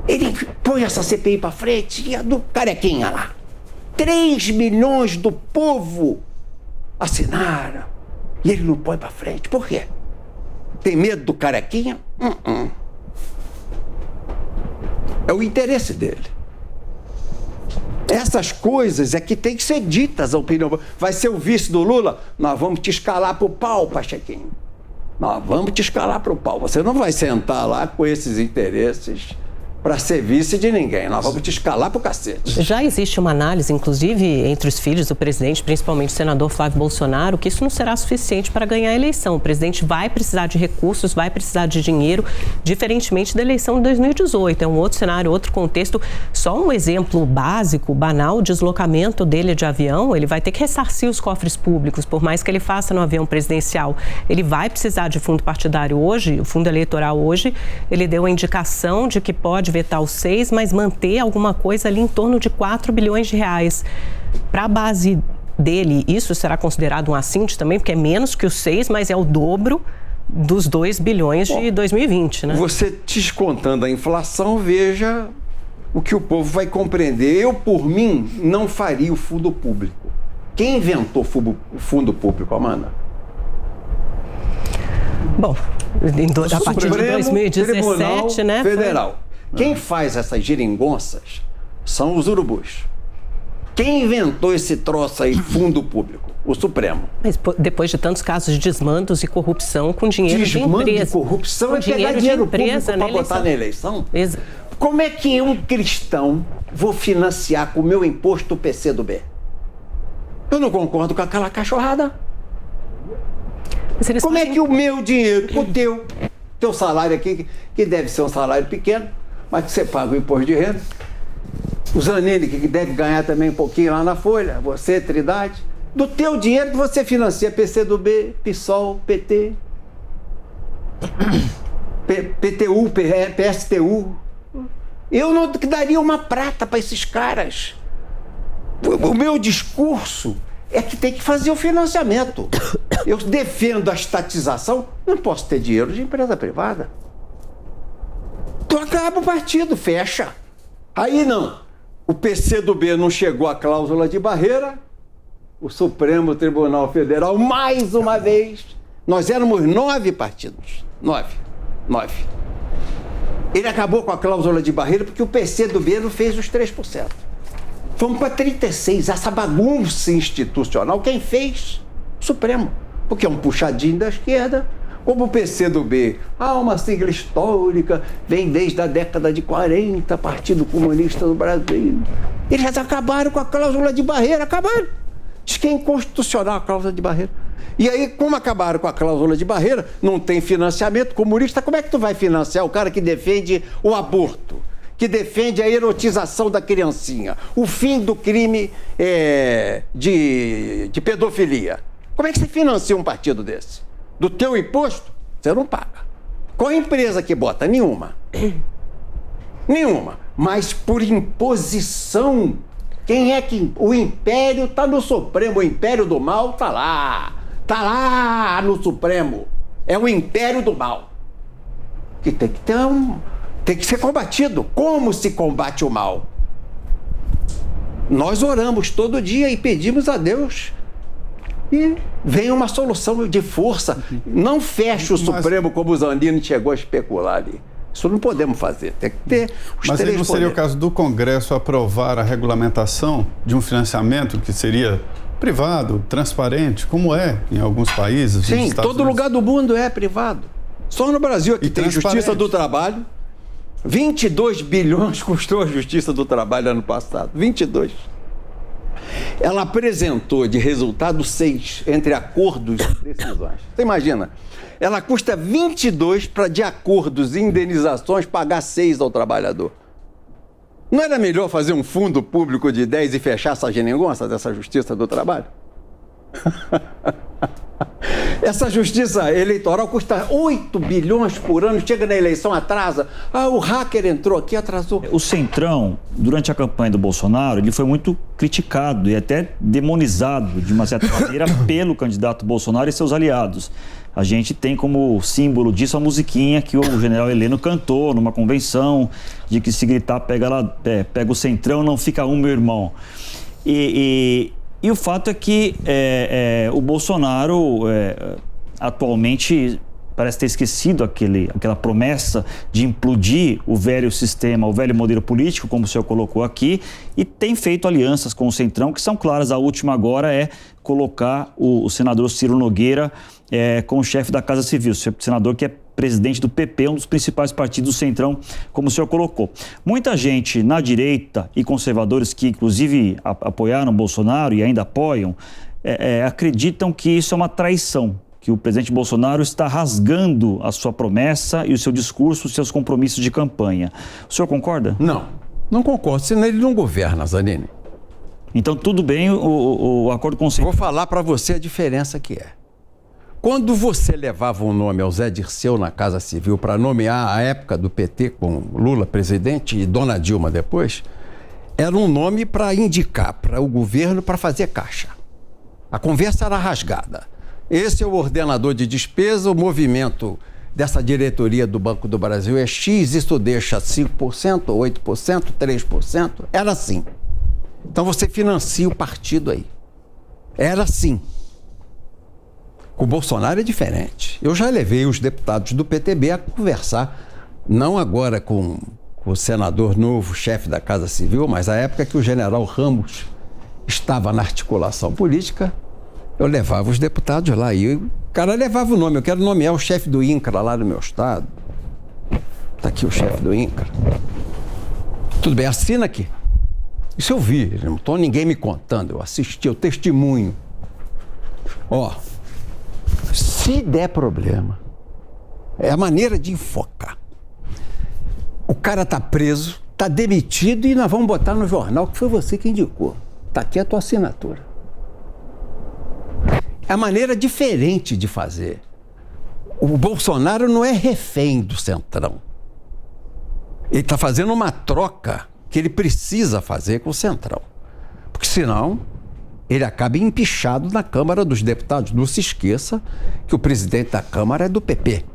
Ele põe essa CPI para frente e a do Carequinha lá. 3 milhões do povo assinaram e ele não põe para frente. Por quê? Tem medo do Carequinha? É o interesse dele. Essas coisas é que tem que ser ditas a opinião. Vai ser o vice do Lula? Nós vamos te escalar pro pau, Pachequinho. Nós vamos te escalar pro pau. Você não vai sentar lá com esses interesses para ser vice de ninguém. Nós vamos te escalar pro cacete. Já existe uma análise, inclusive, entre os filhos do presidente, principalmente o senador Flávio Bolsonaro, que isso não será suficiente para ganhar a eleição. O presidente vai precisar de recursos, vai precisar de dinheiro, diferentemente da eleição de 2018. É um outro cenário, outro contexto. Só um exemplo básico, banal, o deslocamento dele de avião, ele vai ter que ressarcir os cofres públicos, por mais que ele faça no avião presidencial. Ele vai precisar de fundo partidário hoje, o fundo eleitoral hoje, ele deu a indicação de que pode vetar os 6, mas manter alguma coisa ali em torno de 4 bilhões de reais. Para a base dele, isso será considerado um assinte também, porque é menos que os 6, mas é o dobro dos 2 bilhões de 2020, né? Você descontando a inflação, veja o que o povo vai compreender. Eu, por mim, não faria o fundo público. Quem inventou o fundo público, Amanda? Bom, a partir de 2017, né? Federal. Quem faz essas geringonças são os urubus. Quem inventou esse troço aí, fundo público? O Supremo. Mas depois de tantos casos de desmandos e corrupção com dinheiro de empresa. De corrupção é pegar dinheiro público para botar na eleição? Exato. Como é que eu, cristão, vou financiar com o meu imposto o PCdoB? Eu não concordo com aquela cachorrada. Como é que o meu dinheiro, o teu salário aqui, que deve ser um salário pequeno, mas que você paga o imposto de renda, o Zanini, que deve ganhar também um pouquinho lá na Folha, você, Trindade, do teu dinheiro que você financia PCdoB, PSOL, PT, PTU, PSTU. Eu não daria uma prata para esses caras. O meu discurso é que tem que fazer o financiamento. Eu defendo a estatização, não posso ter dinheiro de empresa privada. Então acaba o partido, fecha. Aí não. O PCdoB não chegou à cláusula de barreira, o Supremo Tribunal Federal, mais uma vez, nós éramos 9 partidos. 9. Ele acabou com a cláusula de barreira porque o PCdoB não fez os 3%. Vamos para 36%. Essa bagunça institucional, quem fez? O Supremo. Porque é um puxadinho da esquerda, como o PCdoB. Uma sigla histórica, vem desde a década de 40, Partido Comunista do Brasil. Eles acabaram com a cláusula de barreira, acabaram. Diz que é inconstitucional a cláusula de barreira. E aí, como acabaram com a cláusula de barreira, não tem financiamento comunista, como é que tu vai financiar o cara que defende o aborto, que defende a erotização da criancinha, o fim do crime de pedofilia? Como é que você financia um partido desse? Do teu imposto, você não paga. Qual empresa que bota? Nenhuma. Nenhuma. Mas por imposição, quem é que... O império está no Supremo, o império do mal está lá. Está lá no Supremo. É o império do mal. Que tem que ter tem que ser combatido. Como se combate o mal? Nós oramos todo dia e pedimos a Deus. E vem uma solução de força. Não fecha o Supremo como o Zanini chegou a especular ali. Isso não podemos fazer. Tem que ter os Mas aí não seria o caso do Congresso aprovar a regulamentação de um financiamento que seria privado, transparente, como é em alguns países? Sim, todo lugar do mundo é privado. Só no Brasil aqui tem Justiça do Trabalho. 22 bilhões custou a Justiça do Trabalho ano passado. 22. Ela apresentou de resultado 6 entre acordos e decisões. Você imagina? Ela custa 22 para, de acordos e indenizações, pagar 6 ao trabalhador. Não era melhor fazer um fundo público de 10 e fechar essa geringonça dessa Justiça do Trabalho? Essa justiça eleitoral custa 8 bilhões por ano, chega na eleição, atrasa. O hacker entrou aqui, atrasou. O Centrão, durante a campanha do Bolsonaro, ele foi muito criticado e até demonizado, de uma certa maneira, pelo candidato Bolsonaro e seus aliados. A gente tem como símbolo disso a musiquinha que o general Heleno cantou numa convenção, de que se gritar pega o Centrão, não fica meu irmão. E o fato é que o Bolsonaro atualmente parece ter esquecido aquela promessa de implodir o velho sistema, o velho modelo político, como o senhor colocou aqui, e tem feito alianças com o Centrão, que são claras. A última agora é colocar o senador Ciro Nogueira como chefe da Casa Civil, senador que é presidente do PP, um dos principais partidos do Centrão, como o senhor colocou. Muita gente na direita e conservadores que, inclusive, apoiaram Bolsonaro e ainda apoiam, acreditam que isso é uma traição, que o presidente Bolsonaro está rasgando a sua promessa e o seu discurso, os seus compromissos de campanha. O senhor concorda? Não concordo, senão ele não governa, Zanini. Então, tudo bem o acordo com o Centrão. Vou falar para você a diferença que é. Quando você levava um nome ao Zé Dirceu na Casa Civil para nomear a época do PT com Lula presidente e Dona Dilma depois, era um nome para indicar para o governo para fazer caixa. A conversa era rasgada. Esse é o ordenador de despesa, o movimento dessa diretoria do Banco do Brasil é X, isso deixa 5%, 8%, 3%. Era assim. Então você financia o partido aí. Era assim. Com o Bolsonaro é diferente. Eu já levei os deputados do PTB a conversar, não agora com o senador novo, chefe da Casa Civil, mas a época que o general Ramos estava na articulação política, eu levava os deputados lá e o cara levava o nome. Eu quero nomear o chefe do INCRA lá no meu estado. Está aqui o chefe do INCRA. Tudo bem, assina aqui. Isso eu vi, não estou ninguém me contando, eu assisti, eu testemunho. Se der problema, é a maneira de enfocar. O cara está preso, está demitido e nós vamos botar no jornal que foi você que indicou. Está aqui a tua assinatura. É a maneira diferente de fazer. O Bolsonaro não é refém do Centrão. Ele está fazendo uma troca que ele precisa fazer com o Centrão. Porque senão ele acaba empichado na Câmara dos Deputados. Não se esqueça que o presidente da Câmara é do PP.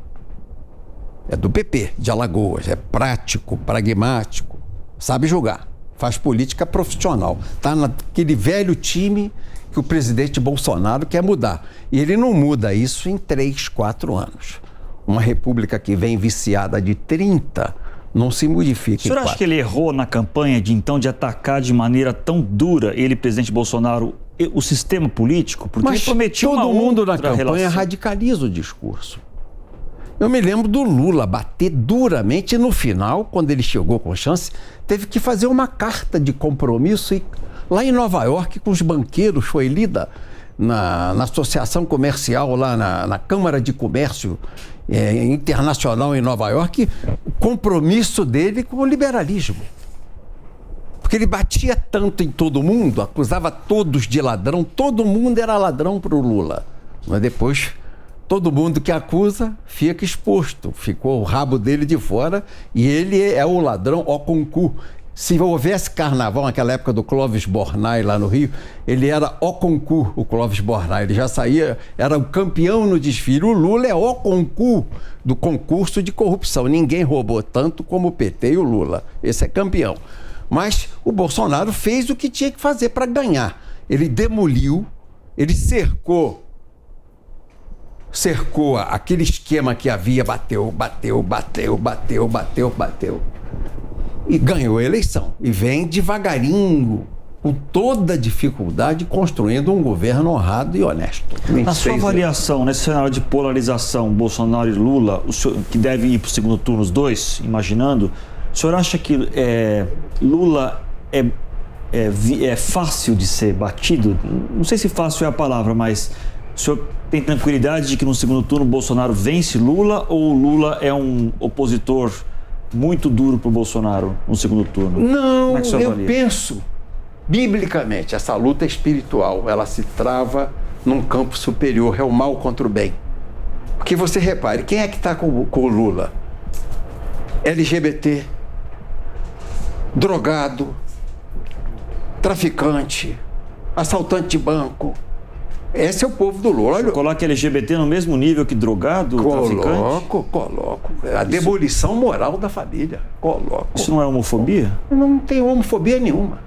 É do PP, de Alagoas. É prático, pragmático, sabe jogar, faz política profissional. Está naquele velho time que o presidente Bolsonaro quer mudar. E ele não muda isso em 3, 4 anos. Uma república que vem viciada de 30 não se modifica. O senhor acha que ele errou na campanha de atacar de maneira tão dura, ele, presidente Bolsonaro, o sistema político? Porque Mas ele prometia todo mundo na campanha relação. radicaliza o discurso. Eu me lembro do Lula bater duramente e no final, quando ele chegou com chance, teve que fazer uma carta de compromisso e lá em Nova York com os banqueiros, foi lida na Associação Comercial, lá na Câmara de Comércio Internacional em Nova York, o compromisso dele com o liberalismo. Porque ele batia tanto em todo mundo, acusava todos de ladrão, todo mundo era ladrão para o Lula. Mas depois, todo mundo que acusa fica exposto, ficou o rabo dele de fora e ele é o ladrão au concurso. Se houvesse carnaval naquela época do Clóvis Bornai lá no Rio, ele era au concurso, o Clóvis Bornai. Ele já saía, era o campeão no desfile. O Lula é au concurso do concurso de corrupção. Ninguém roubou tanto como o PT e o Lula. Esse é campeão. Mas o Bolsonaro fez o que tinha que fazer para ganhar. Ele demoliu, ele cercou aquele esquema que havia, bateu. E ganhou a eleição. E vem devagarinho, com toda dificuldade, construindo um governo honrado e honesto. Na sua avaliação, nesse cenário de polarização, Bolsonaro e Lula, o senhor, que devem ir para o segundo turno os dois, imaginando, o senhor acha que Lula é fácil de ser batido? Não sei se fácil é a palavra, mas o senhor tem tranquilidade de que no segundo turno Bolsonaro vence Lula ou Lula é um opositor muito duro para o Bolsonaro no segundo turno? Não, eu penso, biblicamente, essa luta espiritual, ela se trava num campo superior, é o mal contra o bem. Porque você repare, quem é que está com o Lula? LGBT, drogado, traficante, assaltante de banco. Esse é o povo do Lula. Você coloca LGBT no mesmo nível que drogado, traficante? Coloco. A demolição moral da família. Coloco. Isso não é homofobia? Não tem homofobia nenhuma.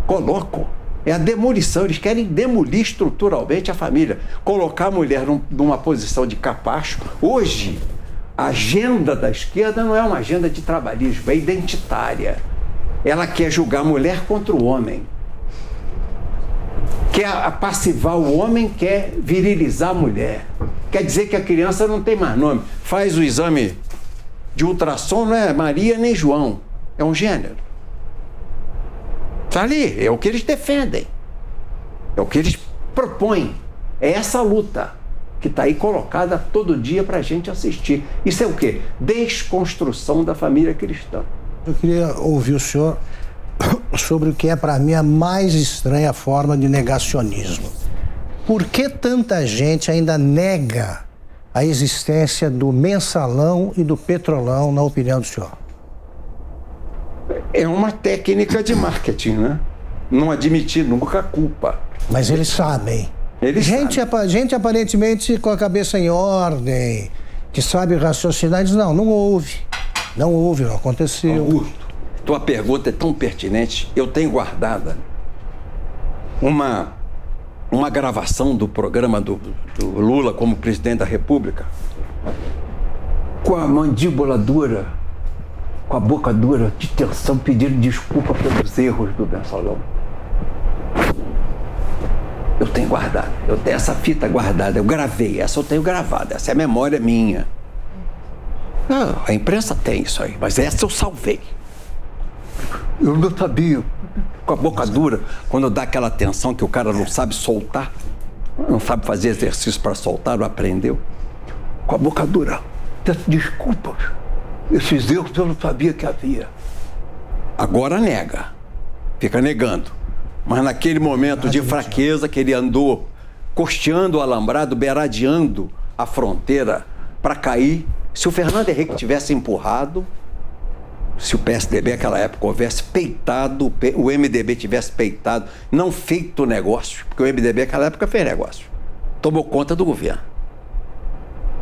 Coloco. É a demolição. Eles querem demolir estruturalmente a família. Colocar a mulher numa posição de capacho. Hoje, a agenda da esquerda não é uma agenda de trabalhismo, é identitária. Ela quer julgar a mulher contra o homem. Quer apassivar o homem, quer virilizar a mulher. Quer dizer que a criança não tem mais nome. Faz o exame de ultrassom, não é Maria nem João. É um gênero. Está ali, é o que eles defendem. É o que eles propõem. É essa luta que está aí colocada todo dia para a gente assistir. Isso é o quê? Desconstrução da família cristã. Eu queria ouvir o senhor sobre o que é para mim a mais estranha forma de negacionismo. Por que tanta gente ainda nega a existência do mensalão e do petrolão, na opinião do senhor? É uma técnica de marketing, né? Não admitir nunca a culpa. Mas eles sabem. Gente aparentemente com a cabeça em ordem, que sabe raciocinar, diz, não houve, não aconteceu. Augusto, tua pergunta é tão pertinente. Eu tenho guardada uma gravação do programa do Lula como presidente da República, com a mandíbula dura, com a boca dura, de tensão, pedindo desculpa pelos erros do mensalão. Eu tenho guardado, eu tenho essa fita guardada, eu gravei, essa eu tenho gravada, essa é a memória minha. Não, a imprensa tem isso aí, mas essa eu salvei. Eu não sabia, com a boca dura, quando dá aquela tensão que o cara não sabe soltar, não sabe fazer exercício para soltar, não aprendeu. Com a boca dura, peço desculpas, esses erros eu não sabia que havia. Agora nega, fica negando. Mas naquele momento de fraqueza que ele andou costeando o alambrado, beiradeando a fronteira para cair, se o Fernando Henrique tivesse empurrado, Se o PSDB naquela época houvesse peitado, o MDB tivesse peitado, não feito negócio, porque o MDB naquela época fez negócio, tomou conta do governo.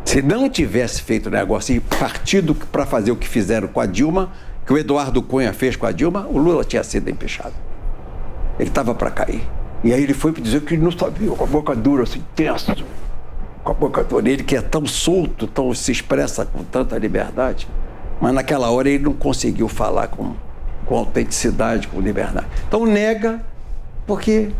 Se não tivesse feito negócio e partido para fazer o que fizeram com a Dilma, que o Eduardo Cunha fez com a Dilma, o Lula tinha sido empichado. Ele estava para cair. E aí ele foi dizer que não sabia, com a boca dura, assim, tenso, com a boca dura. Ele que é tão solto, tão se expressa com tanta liberdade, mas naquela hora ele não conseguiu falar com autenticidade, com liberdade. Então nega, porque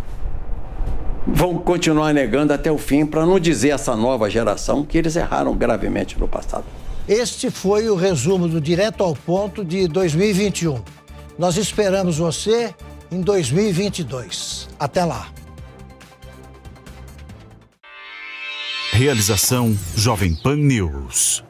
vão continuar negando até o fim, para não dizer essa nova geração que eles erraram gravemente no passado. Este foi o resumo do Direto ao Ponto de 2021. Nós esperamos você em 2022. Até lá. Realização Jovem Pan News.